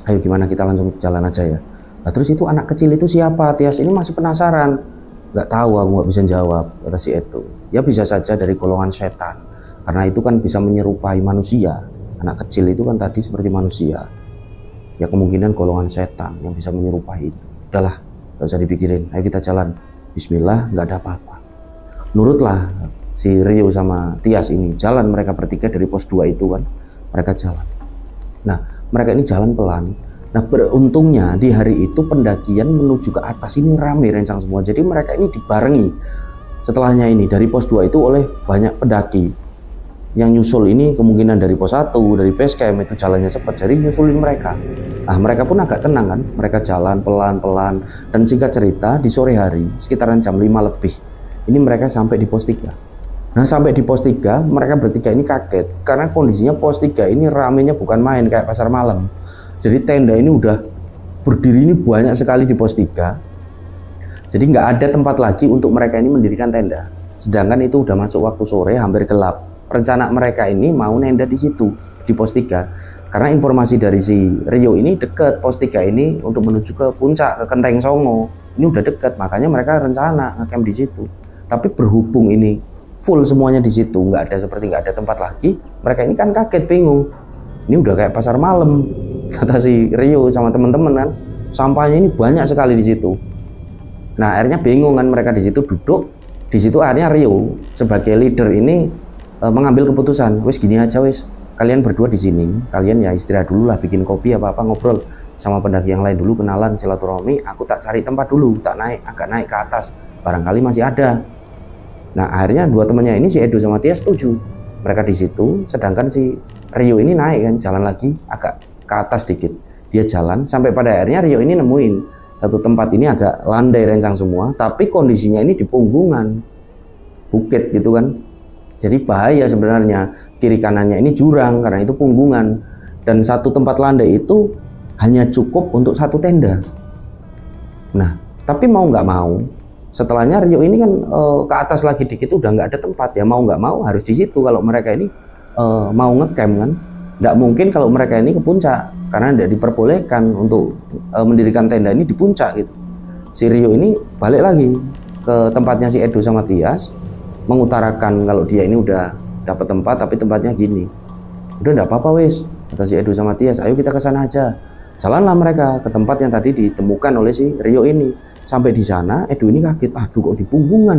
Ayo gimana, kita langsung jalan aja ya. Nah terus itu anak kecil itu siapa? Tias ini masih penasaran. Nggak tahu, aku nggak bisa jawab, kata si Edo. Ya bisa saja dari golongan setan, karena itu kan bisa menyerupai manusia. Anak kecil itu kan tadi seperti manusia. Ya kemungkinan golongan setan yang bisa menyerupai itu. Udahlah, nggak usah dipikirin. Ayo kita jalan. Bismillah, nggak ada apa-apa. Nurutlah si Rio sama Tias ini. Jalan mereka bertiga dari pos 2 itu kan. Mereka jalan. Nah mereka ini jalan pelan. Nah beruntungnya di hari itu pendakian menuju ke atas ini ramai rencang semua. Jadi mereka ini dibarengi setelahnya ini dari pos 2 itu oleh banyak pendaki. Yang nyusul ini kemungkinan dari pos 1, dari base camp itu jalannya cepat. Jadi nyusulin mereka. Nah mereka pun agak tenang kan. Mereka jalan pelan-pelan. Dan singkat cerita di sore hari sekitaran jam 5 lebih ini mereka sampai di pos 3. Nah sampai di pos 3 mereka bertiga ini kaget. Karena kondisinya pos 3 ini ramenya bukan main kayak pasar malam. Jadi tenda ini udah berdiri ini banyak sekali di pos 3. Jadi nggak ada tempat lagi untuk mereka ini mendirikan tenda. Sedangkan itu udah masuk waktu sore, hampir gelap. Rencana mereka ini mau nenda di situ, di pos 3. Karena informasi dari si Rio ini deket pos 3 ini untuk menuju ke puncak, ke Kenteng Songo. Ini udah deket, makanya mereka rencana ngecamp di situ. Tapi berhubung ini full semuanya di situ, nggak ada tempat lagi. Mereka ini kan kaget, bingung. Ini udah kayak pasar malam, kata si Rio sama teman-teman kan. Sampahnya ini banyak sekali di situ. Nah akhirnya bingung kan mereka di situ duduk. Di situ akhirnya Rio sebagai leader ini mengambil keputusan, wes gini aja wes, kalian berdua di sini, kalian ya istirahat dulu lah, bikin kopi apa ngobrol sama pendaki yang lain dulu, kenalan silaturahmi. Aku tak cari tempat dulu, tak agak naik ke atas, barangkali masih ada. Nah akhirnya dua temannya ini si Edo sama Tias setuju. Mereka di situ, sedangkan si Rio ini naik kan, jalan lagi agak ke atas dikit. Dia jalan sampai pada akhirnya Rio ini nemuin satu tempat ini agak landai rencang semua, tapi kondisinya ini di punggungan bukit gitu kan. Jadi bahaya sebenarnya, kiri kanannya ini jurang karena itu punggungan. dan satu tempat landai itu hanya cukup untuk satu tenda. Nah, tapi mau nggak mau, setelahnya Rio ini kan ke atas lagi dikit udah nggak ada tempat ya, mau nggak mau harus di situ kalau mereka ini mau ngecamp kan. Nggak mungkin kalau mereka ini ke puncak karena tidak diperbolehkan untuk mendirikan tenda ini di puncak gitu. Si Rio ini balik lagi ke tempatnya si Edo sama Tias, mengutarakan kalau dia ini udah dapat tempat tapi tempatnya gini. Udah nggak apa-apa wes, kata si Edo sama Tias, ayo kita ke sana aja. Jalanlah mereka ke tempat yang tadi ditemukan oleh si Rio ini. Sampai di sana Edo ini kaget, aduh kok di punggungan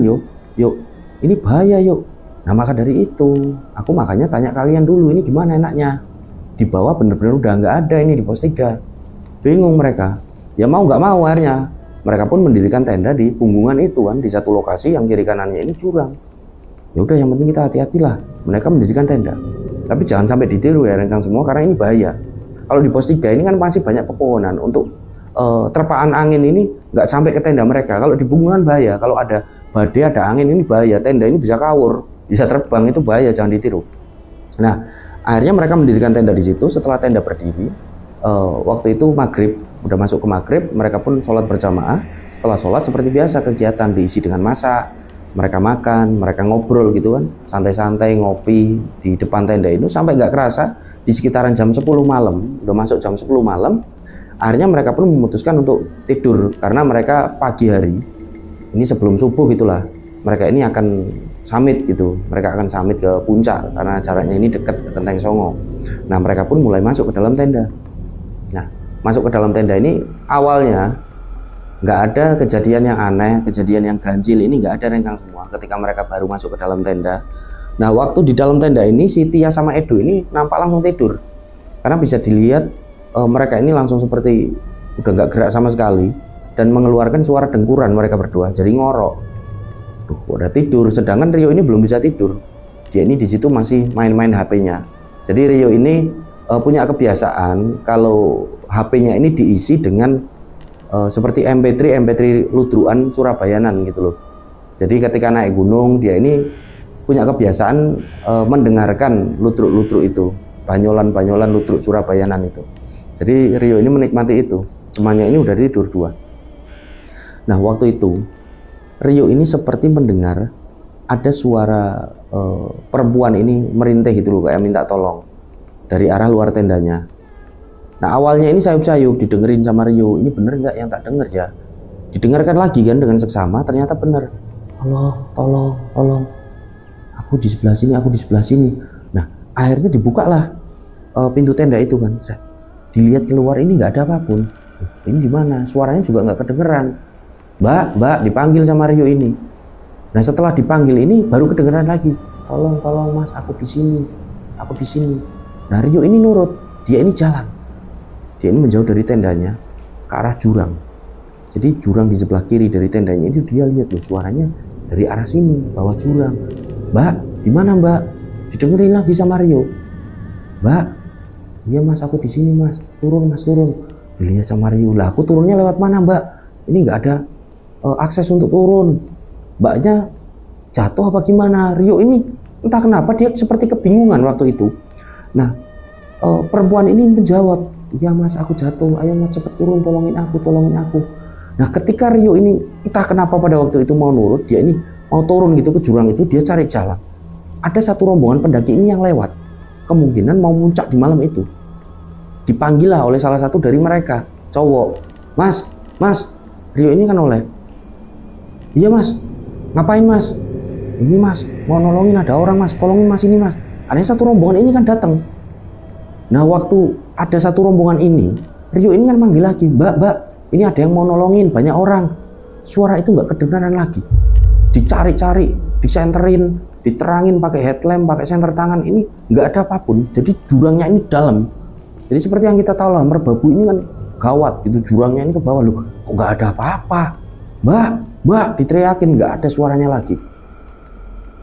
yuk ini bahaya yuk. Nah maka dari itu aku makanya tanya kalian dulu ini gimana enaknya. Di bawah bener-bener udah nggak ada ini di pos 3. Bingung mereka, ya mau nggak mau akhirnya mereka pun mendirikan tenda di punggungan itu kan, di satu lokasi yang kiri kanannya ini jurang. Ya udah yang penting kita hati-hatilah, mereka mendirikan tenda. Tapi jangan sampai ditiru ya rencang semua karena ini bahaya. Kalau di pos 3 ini kan masih banyak pepohonan, untuk terpaan angin ini nggak sampai ke tenda mereka. Kalau di punggungan bahaya, kalau ada badai ada angin ini bahaya, tenda ini bisa kawur, bisa terbang, itu bahaya, jangan ditiru. Nah akhirnya mereka mendirikan tenda di situ. Setelah tenda berdiri, waktu itu maghrib, udah masuk ke maghrib, mereka pun sholat berjamaah. Setelah sholat seperti biasa kegiatan diisi dengan masak, mereka makan, mereka ngobrol gitu kan, santai-santai ngopi di depan tenda itu sampai nggak kerasa di sekitaran jam 10 malam, udah masuk jam 10 malam. Akhirnya mereka pun memutuskan untuk tidur karena mereka pagi hari ini sebelum subuh gitulah, mereka ini akan summit gitu, mereka akan summit ke puncak karena jaraknya ini dekat ke Genteng Songo. Nah mereka pun mulai masuk ke dalam tenda. Nah masuk ke dalam tenda ini awalnya nggak ada kejadian yang aneh, kejadian yang ganjil, ini nggak ada rencang semua ketika mereka baru masuk ke dalam tenda. Nah waktu di dalam tenda ini si Tia sama Edo ini nampak langsung tidur karena bisa dilihat mereka ini langsung seperti udah nggak gerak sama sekali dan mengeluarkan suara dengkuran mereka berdua, jadi ngorok. Duh, udah tidur, sedangkan Rio ini belum bisa tidur. Dia ini di situ masih main-main HP-nya. Jadi Rio ini punya kebiasaan kalau HP-nya ini diisi dengan seperti MP3 ludruan Surabayanan gitu loh. Jadi ketika naik gunung dia ini punya kebiasaan mendengarkan ludruk-ludruk itu, banyolan-banyolan ludruk Surabayanan itu. Jadi Rio ini menikmati itu. Semuanya ini udah tidur dua. Nah waktu itu Rio ini seperti mendengar ada suara perempuan ini merintih gitu loh, kayak minta tolong dari arah luar tendanya. Nah awalnya ini sayup-sayup didengerin sama Rio, ini bener nggak yang tak denger ya? Didengarkan lagi kan dengan seksama, ternyata bener. Tolong, aku di sebelah sini, aku di sebelah sini. Nah akhirnya dibukalah pintu tenda itu kan, dilihat keluar ini nggak ada apapun. Ini di mana? Suaranya juga nggak kedengeran. Mbak, dipanggil sama Rio ini. Nah setelah dipanggil ini baru kedengeran lagi. Tolong mas, aku di sini. Nah Rio ini nurut, dia ini jalan. Dia ini menjauh dari tendanya ke arah jurang. Jadi jurang di sebelah kiri dari tendanya ini dia lihat loh, suaranya dari arah sini, bawah jurang. Mbak, di mana mbak? Didengerin lagi sama Rio. Mbak, iya mas, aku di sini mas. Turun mas, turun. Dilihat sama Rio, lah aku turunnya lewat mana mbak? Ini nggak ada akses untuk turun. Mbaknya jatuh apa gimana? Rio ini entah kenapa dia seperti kebingungan waktu itu. Nah perempuan ini menjawab, iya mas aku jatuh, ayo mas cepet turun, tolongin aku. Nah ketika Rio ini entah kenapa pada waktu itu mau nurut, dia ini mau turun gitu ke jurang itu, dia cari jalan. Ada satu rombongan pendaki ini yang lewat, kemungkinan mau muncak di malam itu. Dipanggillah oleh salah satu dari mereka, cowok. Mas, Rio ini kan oleh. Iya mas, ngapain mas? Ini mas, mau nolongin, ada orang mas, tolongin mas, ini mas. Ada satu rombongan ini kan datang. Nah waktu ada satu rombongan ini, Rio ini kan manggil lagi, mbak, ini ada yang mau nolongin, banyak orang. Suara itu nggak kedengaran lagi. Dicari-cari, disenterin, diterangin pakai headlamp, pakai senter tangan, ini nggak ada apapun. Jadi jurangnya ini dalam. Jadi seperti yang kita tahu lah, Merbabu ini kan gawat gitu, jurangnya ini ke bawah loh. Kok nggak ada apa-apa? Mbak, diteriakin, nggak ada suaranya lagi.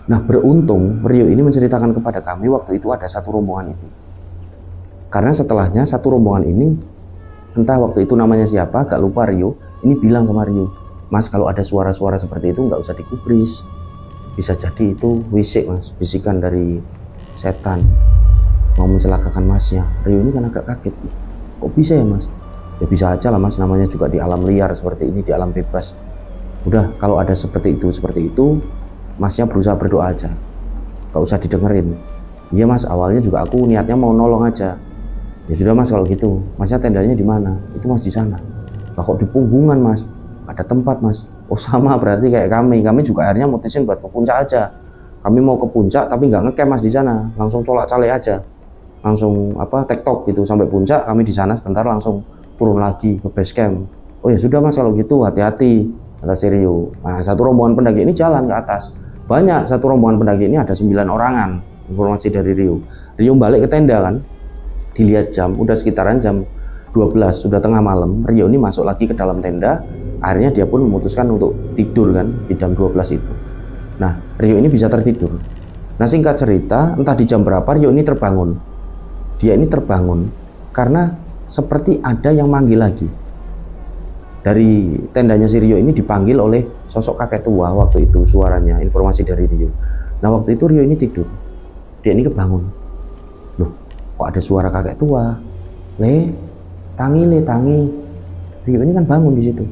Nah beruntung Rio ini menceritakan kepada kami waktu itu ada satu rombongan itu. Karena setelahnya satu rombongan ini, entah waktu itu namanya siapa, agak lupa Rio, ini bilang sama Rio, mas kalau ada suara-suara seperti itu nggak usah digubris. Bisa jadi itu wisik mas, bisikan dari setan. mau mencelakakan masnya. Rio ini kan agak kaget, kok bisa ya mas? Ya bisa aja lah mas, namanya juga di alam liar seperti ini, di alam bebas. Udah, kalau ada seperti itu masnya berusaha berdoa aja, gak usah didengerin. Iya mas, awalnya juga aku niatnya mau nolong aja. Ya sudah mas, kalau gitu masnya tendanya di mana? Itu mas di sana. Lah kok di punggungan mas? Ada tempat mas. Oh sama, berarti kayak kami juga akhirnya mutusin buat ke puncak aja. Kami mau ke puncak tapi nggak ngecamp mas di sana, langsung colak-calik aja, langsung tektok gitu sampai puncak. Kami di sana sebentar langsung turun lagi ke base camp. Oh ya sudah mas, kalau gitu hati-hati, kata si Rio. Nah, satu rombongan pendaki ini jalan ke atas. Banyak, satu rombongan pendaki ini ada 9 orangan. Informasi dari Rio. Rio balik ke tenda kan, dilihat jam, udah sekitaran jam 12, sudah tengah malam. Rio ini masuk lagi ke dalam tenda. Akhirnya dia pun memutuskan untuk tidur kan di jam 12 itu. Nah, Rio ini bisa tertidur. Nah, singkat cerita, entah di jam berapa Rio ini terbangun. Dia ini terbangun karena seperti ada yang manggil lagi. Dari tendanya si Rio ini dipanggil oleh sosok kakek tua waktu itu suaranya, informasi dari Rio. Nah, waktu itu Rio ini tidur. Dia ini kebangun. Loh, kok ada suara kakek tua? Le, tangi. Rio ini kan bangun di situ.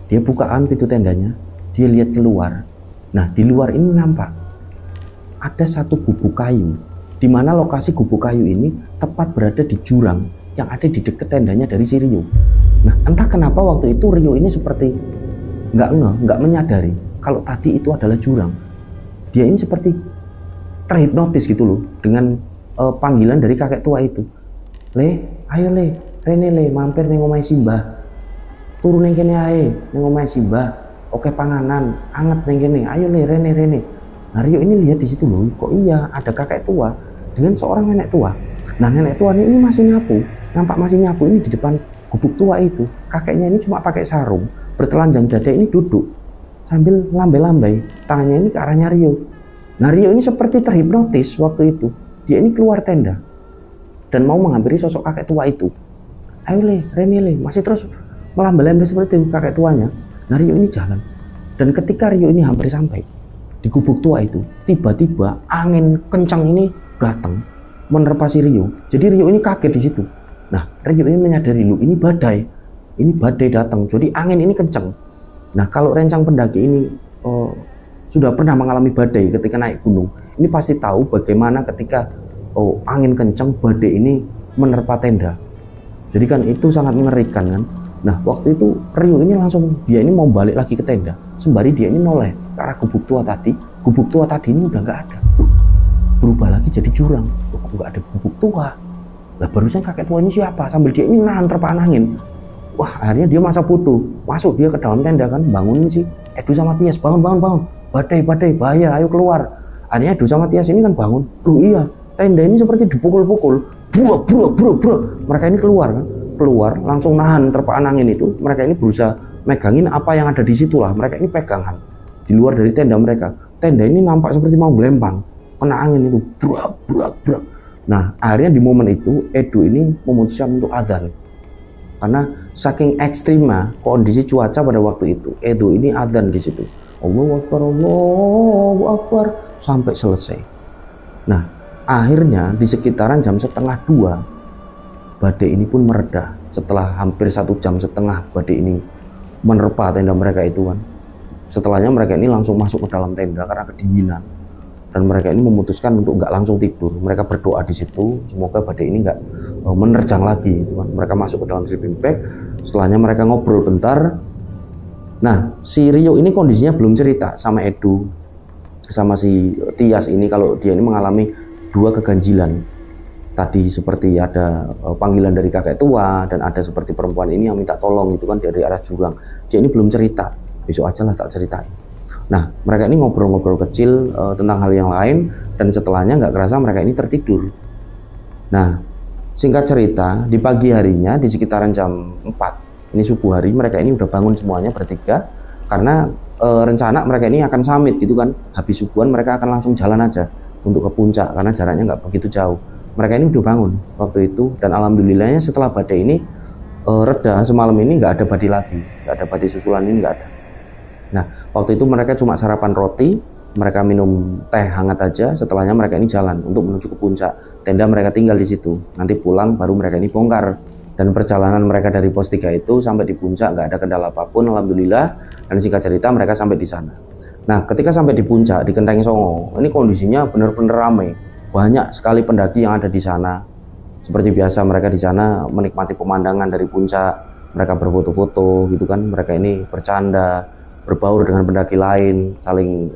Dia bukaan pintu tendanya, dia lihat keluar. Nah, di luar ini nampak ada satu gubuk kayu, di mana lokasi gubuk kayu ini tepat berada di jurang yang ada di dekat tendanya dari si Rio. Nah, entah kenapa waktu itu Rio ini seperti nggak menyadari kalau tadi itu adalah jurang. Dia ini seperti terhipnotis gitu loh dengan panggilan dari kakek tua itu. Le, ayo le, Rene le, mampir ning omahe Simbah. Turun ning kene ae, ning omahe Simbah. Oke panganan, anget ning kene. Ayo le, Rene. Nah, Rio ini lihat di situ loh, kok iya ada kakek tua dengan seorang nenek tua. Nah, nenek tua ini masih nyapu, nampak masih nyapu ini di depan gubuk tua itu. Kakeknya ini cuma pakai sarung, bertelanjang dada ini duduk sambil lambai-lambai, tangannya ini ke arahnya Rio. Nah, Rio ini seperti terhipnotis waktu itu. Dia ini keluar tenda dan mau menghampiri sosok kakek tua itu. Ayo le, Rene le, masih terus melambai-lambai seperti itu kakek tuanya. Nah, Rio ini jalan, dan ketika Rio ini hampir sampai di gubuk tua itu, tiba-tiba angin kencang ini datang menerpa si Rio. Jadi Rio ini kaget di situ. Nah, Rio ini menyadari, lu ini badai datang. Jadi angin ini kencang. Nah, kalau rencang pendaki ini sudah pernah mengalami badai ketika naik gunung, ini pasti tahu bagaimana ketika angin kencang, badai ini menerpa tenda. Jadi kan itu sangat mengerikan kan. Nah, waktu itu Rio ini langsung, dia ini mau balik lagi ke tenda, sembari dia ini noleh ke arah gubuk tua tadi. Gubuk tua tadi ini udah nggak ada, berubah lagi jadi jurang. Kok nggak ada gubuk tua? Lah barusan kakek tua ini siapa? Sambil dia ini nahan terpaan angin. Wah, akhirnya dia masa bodoh, masuk dia ke dalam tenda kan, bangunin si Edu sama Tias, bangun, badai, bahaya, ayo keluar. Akhirnya Edu sama Tias ini kan bangun. Loh iya, tenda ini seperti dipukul-pukul, bro. Mereka ini keluar langsung nahan terpaan angin itu. Mereka ini berusaha megangin apa yang ada di situ lah. Mereka ini pegangan di luar dari tenda mereka. Tenda ini nampak seperti mau gelempang, kena angin itu, brak. Nah, akhirnya di momen itu Edu ini memutuskan untuk adzan karena saking ekstrimnya kondisi cuaca pada waktu itu. Edu ini adzan di situ, Allahu Akbar sampai selesai. Nah, akhirnya di sekitaran jam 1:30 badai ini pun mereda. Setelah hampir 1,5 jam badai ini menerpa tenda mereka itu kan. Setelahnya mereka ini langsung masuk ke dalam tenda karena kedinginan, dan mereka ini memutuskan untuk nggak langsung tidur. Mereka berdoa di situ semoga badai ini nggak menerjang lagi gitu kan. Mereka masuk ke dalam sleeping bag. Setelahnya mereka ngobrol bentar. Nah, si Rio ini kondisinya belum cerita sama Edu sama si Tias ini kalau dia ini mengalami 2 keganjilan. Tadi seperti ada panggilan dari kakek tua, dan ada seperti perempuan ini yang minta tolong gitu kan dari arah jurang. Dia ini belum cerita, besok aja lah tak ceritain. Nah, mereka ini ngobrol-ngobrol kecil tentang hal yang lain, dan setelahnya nggak kerasa mereka ini tertidur. Nah, singkat cerita, di pagi harinya di sekitaran jam 4, ini subuh hari, mereka ini udah bangun semuanya bertiga, karena rencana mereka ini akan summit gitu kan. Habis subuhan mereka akan langsung jalan aja untuk ke puncak, karena jaraknya nggak begitu jauh. Mereka ini udah bangun waktu itu, dan alhamdulillahnya setelah badai ini reda, semalam ini nggak ada badai lagi, nggak ada badai susulan ini, nggak ada. Nah, waktu itu mereka cuma sarapan roti, mereka minum teh hangat aja, setelahnya mereka ini jalan untuk menuju ke puncak. Tenda mereka tinggal di situ, nanti pulang baru mereka ini bongkar. Dan perjalanan mereka dari pos 3 itu sampai di puncak nggak ada kendala apapun, alhamdulillah. Dan singkat cerita mereka sampai di sana. Nah, ketika sampai di puncak di Kenteng Songo, ini kondisinya benar-benar ramai. Banyak sekali pendaki yang ada di sana. Seperti biasa mereka di sana menikmati pemandangan dari puncak, mereka berfoto-foto gitu kan, mereka ini bercanda, berbaur dengan pendaki lain, saling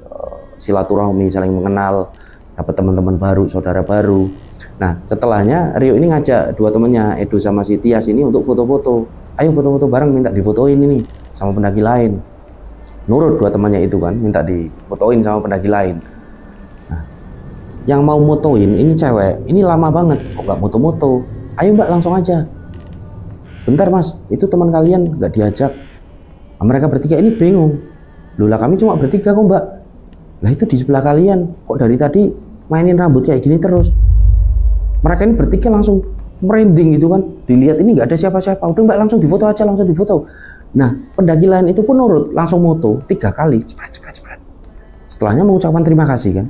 silaturahmi, saling mengenal, dapat teman-teman baru, saudara baru. Nah, setelahnya Rio ini ngajak dua temannya, Edo sama si Tias ini untuk foto-foto. Ayo foto-foto bareng, minta difotoin ini sama pendaki lain. Nurut dua temannya itu kan, minta difotoin sama pendaki lain. Nah, yang mau motoin ini cewek, ini lama banget, kok nggak moto-moto? Ayo mbak langsung aja. Bentar mas, itu teman kalian nggak diajak. Nah, mereka bertiga ini bingung. Loh lah kami cuma bertiga kok mbak. Lah itu di sebelah kalian, kok dari tadi mainin rambut kayak gini terus. Mereka ini bertiga langsung merinding gitu kan, dilihat ini nggak ada siapa-siapa, udah mbak langsung difoto aja, langsung difoto. Nah pendaki lain itu pun nurut, langsung moto 3 kali, cepret. Setelahnya mengucapkan terima kasih kan,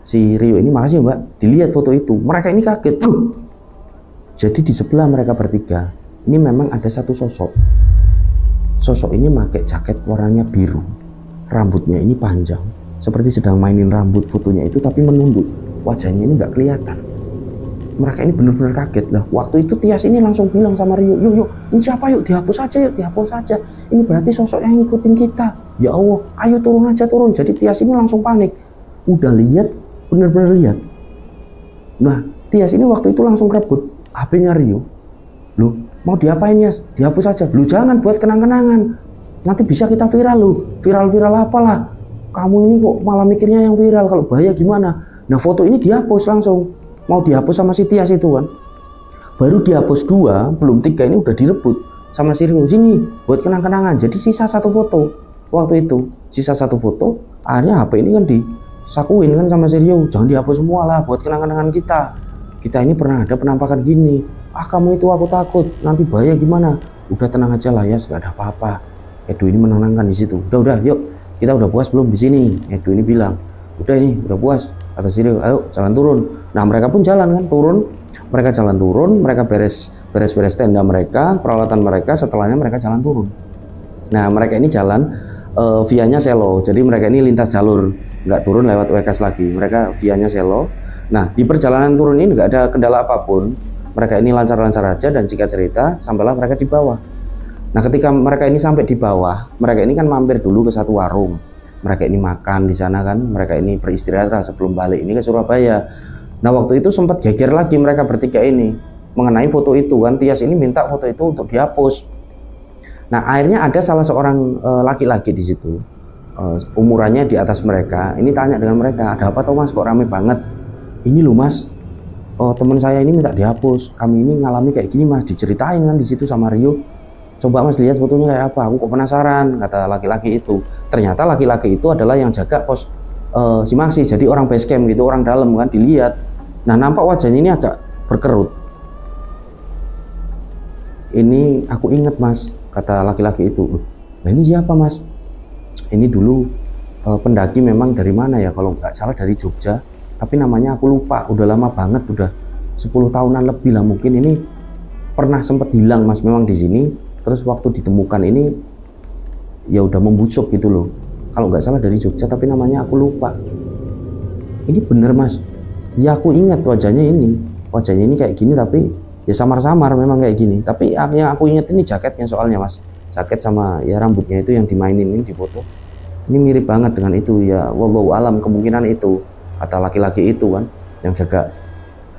si Rio ini makasih mbak, dilihat foto itu, mereka ini kaget. Jadi di sebelah mereka bertiga, ini memang ada satu sosok. Sosok ini pakai jaket warnanya biru, rambutnya ini panjang, seperti sedang mainin rambut fotonya itu tapi menunduk, wajahnya ini nggak kelihatan. Mereka ini benar-benar kaget lah. Waktu itu Tias ini langsung bilang sama Rio, yuk ini siapa, yuk dihapus aja. Ini berarti sosok yang ngikutin kita. Ya Allah, ayo turun aja. Jadi Tias ini langsung panik. Udah lihat, benar-benar lihat. Nah, Tias ini waktu itu langsung rebut HP-nya Rio. Loh, mau diapain Yas? Dihapus aja. Loh jangan, buat kenang-kenangan. Nanti bisa kita viral loh. Viral apalah. Kamu ini kok malah mikirnya yang viral, kalau bahaya gimana? Nah foto ini dihapus langsung. Mau dihapus sama si Tias itu kan, baru dihapus 2, belum 3 ini udah direbut sama si Rio, sini buat kenang-kenangan. Jadi sisa 1 foto waktu itu, sisa 1 foto. Akhirnya HP ini kan disakuin kan sama si Rio, jangan dihapus semua lah buat kenang-kenangan kita ini pernah ada penampakan gini. Kamu itu aku takut nanti bahaya gimana. Udah tenang aja lah ya, gak ada apa-apa. Edo ini menenangkan di situ. Udah yuk, kita udah puas belum di sini? Edo ini bilang udah ini udah puas. Kata si Rio, ayo jalan turun. Nah mereka pun jalan kan, mereka jalan turun, mereka beres tenda mereka, peralatan mereka, setelahnya mereka jalan turun. Nah mereka ini jalan vianya selo, jadi mereka ini lintas jalur, nggak turun lewat Wekas lagi, mereka vianya selo. Nah di perjalanan turun ini nggak ada kendala apapun, mereka ini lancar-lancar aja, dan jika cerita sampailah mereka di bawah. Nah ketika mereka ini sampai di bawah, mereka ini kan mampir dulu ke satu warung. Mereka ini makan di sana kan, mereka ini beristirahat sebelum balik ini ke Surabaya. Nah waktu itu sempat geger lagi mereka bertiga ini mengenai foto itu kan. Tias ini minta foto itu untuk dihapus. Nah akhirnya ada salah seorang laki-laki di situ, umurannya di atas mereka. Ini tanya dengan mereka, ada apa toh mas, kok rame banget? Ini loh mas, teman saya ini minta dihapus. Kami ini ngalami kayak gini mas, diceritain kan di situ sama Rio. Coba mas lihat fotonya kayak apa, aku kok penasaran, kata laki-laki itu. Ternyata laki-laki itu adalah yang jaga pos si Maxi, jadi orang base camp gitu, orang dalam kan, dilihat. Nah nampak wajahnya ini agak berkerut. Ini aku inget mas, kata laki-laki itu. Nah ini siapa mas? Ini dulu pendaki memang dari mana ya, kalau nggak salah dari Jogja, tapi namanya aku lupa, udah lama banget, udah 10 tahunan lebih lah mungkin. Ini pernah sempat hilang mas memang di sini. Terus waktu ditemukan ini ya udah membusuk gitu loh. Kalau nggak salah dari Jogja, tapi namanya aku lupa. Ini bener mas, ya aku ingat wajahnya ini kayak gini, tapi ya samar-samar memang kayak gini. Tapi yang aku ingat ini jaketnya soalnya mas, jaket sama ya rambutnya itu yang dimainin ini di foto. Ini mirip banget dengan itu ya, wallahu alam, kemungkinan itu kata laki-laki itu kan yang jaga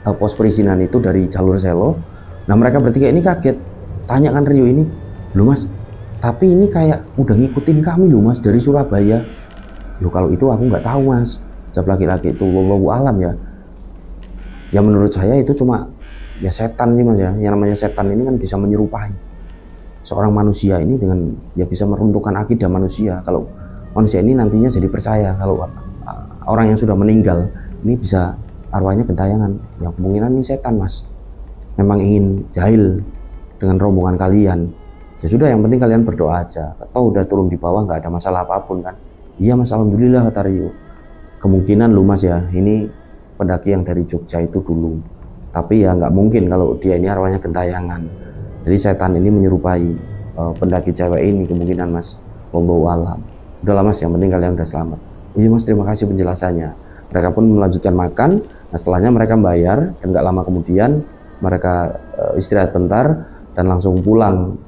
pos perizinan itu dari jalur selo. Nah mereka bertiga ini kaget, tanya kan Rio ini, loh mas, tapi ini kayak udah ngikutin kami loh mas dari Surabaya. Loh kalau itu aku nggak tahu mas, jawab laki-laki itu, wallahu alam ya. Ya menurut saya itu cuma ya setan sih mas ya, yang namanya setan ini kan bisa menyerupai seorang manusia ini dengan ya bisa meruntuhkan akidah manusia. Kalau manusia ini nantinya jadi percaya kalau orang yang sudah meninggal ini bisa arwahnya gentayangan, yang kemungkinan ini setan mas, memang ingin jahil dengan rombongan kalian. Ya sudah, yang penting kalian berdoa aja. Atau udah turun di bawah nggak ada masalah apapun kan. Iya mas, alhamdulillah kata Rio. kemungkinan lu Mas ya, ini pendaki yang dari Jogja itu dulu. Tapi ya nggak mungkin kalau dia ini arwahnya gentayangan. Jadi setan ini menyerupai pendaki cewek ini kemungkinan Mas. Wallahu alam. Udahlah Mas, yang penting kalian udah selamat. Iya Mas, terima kasih penjelasannya. Mereka pun melanjutkan makan. Nah setelahnya mereka bayar dan nggak lama kemudian mereka istirahat bentar dan langsung pulang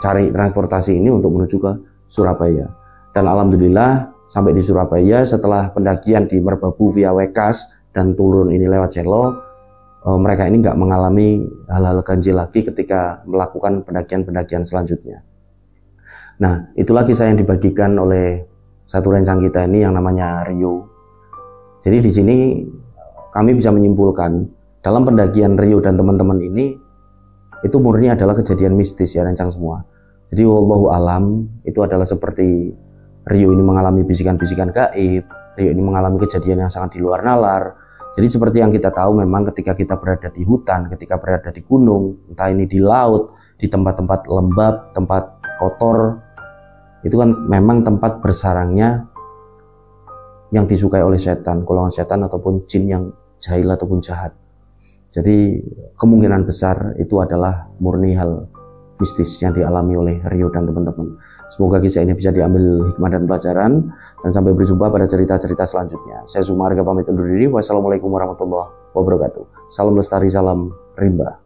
cari transportasi ini untuk menuju ke Surabaya. Dan alhamdulillah sampai di Surabaya setelah pendakian di Merbabu via Wekas dan turun ini lewat Celo, mereka ini nggak mengalami hal-hal ganjil lagi ketika melakukan pendakian-pendakian selanjutnya. Nah, itulah kisah yang dibagikan oleh satu rencang kita ini yang namanya Rio. Jadi di sini kami bisa menyimpulkan dalam pendakian Rio dan teman-teman ini itu murni adalah kejadian mistis ya rencang semua. Jadi wallahu alam itu adalah seperti Rio ini mengalami bisikan-bisikan gaib, Rio ini mengalami kejadian yang sangat di luar nalar. Jadi seperti yang kita tahu memang ketika kita berada di hutan, ketika berada di gunung, entah ini di laut, di tempat-tempat lembab, tempat kotor, itu kan memang tempat bersarangnya yang disukai oleh setan, golongan setan ataupun jin yang jahil ataupun jahat. Jadi kemungkinan besar itu adalah murni hal mistis yang dialami oleh Rio dan teman-teman. Semoga kisah ini bisa diambil hikmah dan pelajaran, dan sampai berjumpa pada cerita-cerita selanjutnya. Saya Sumarga pamit undur diri. Wassalamualaikum warahmatullahi wabarakatuh. Salam lestari, salam rimba.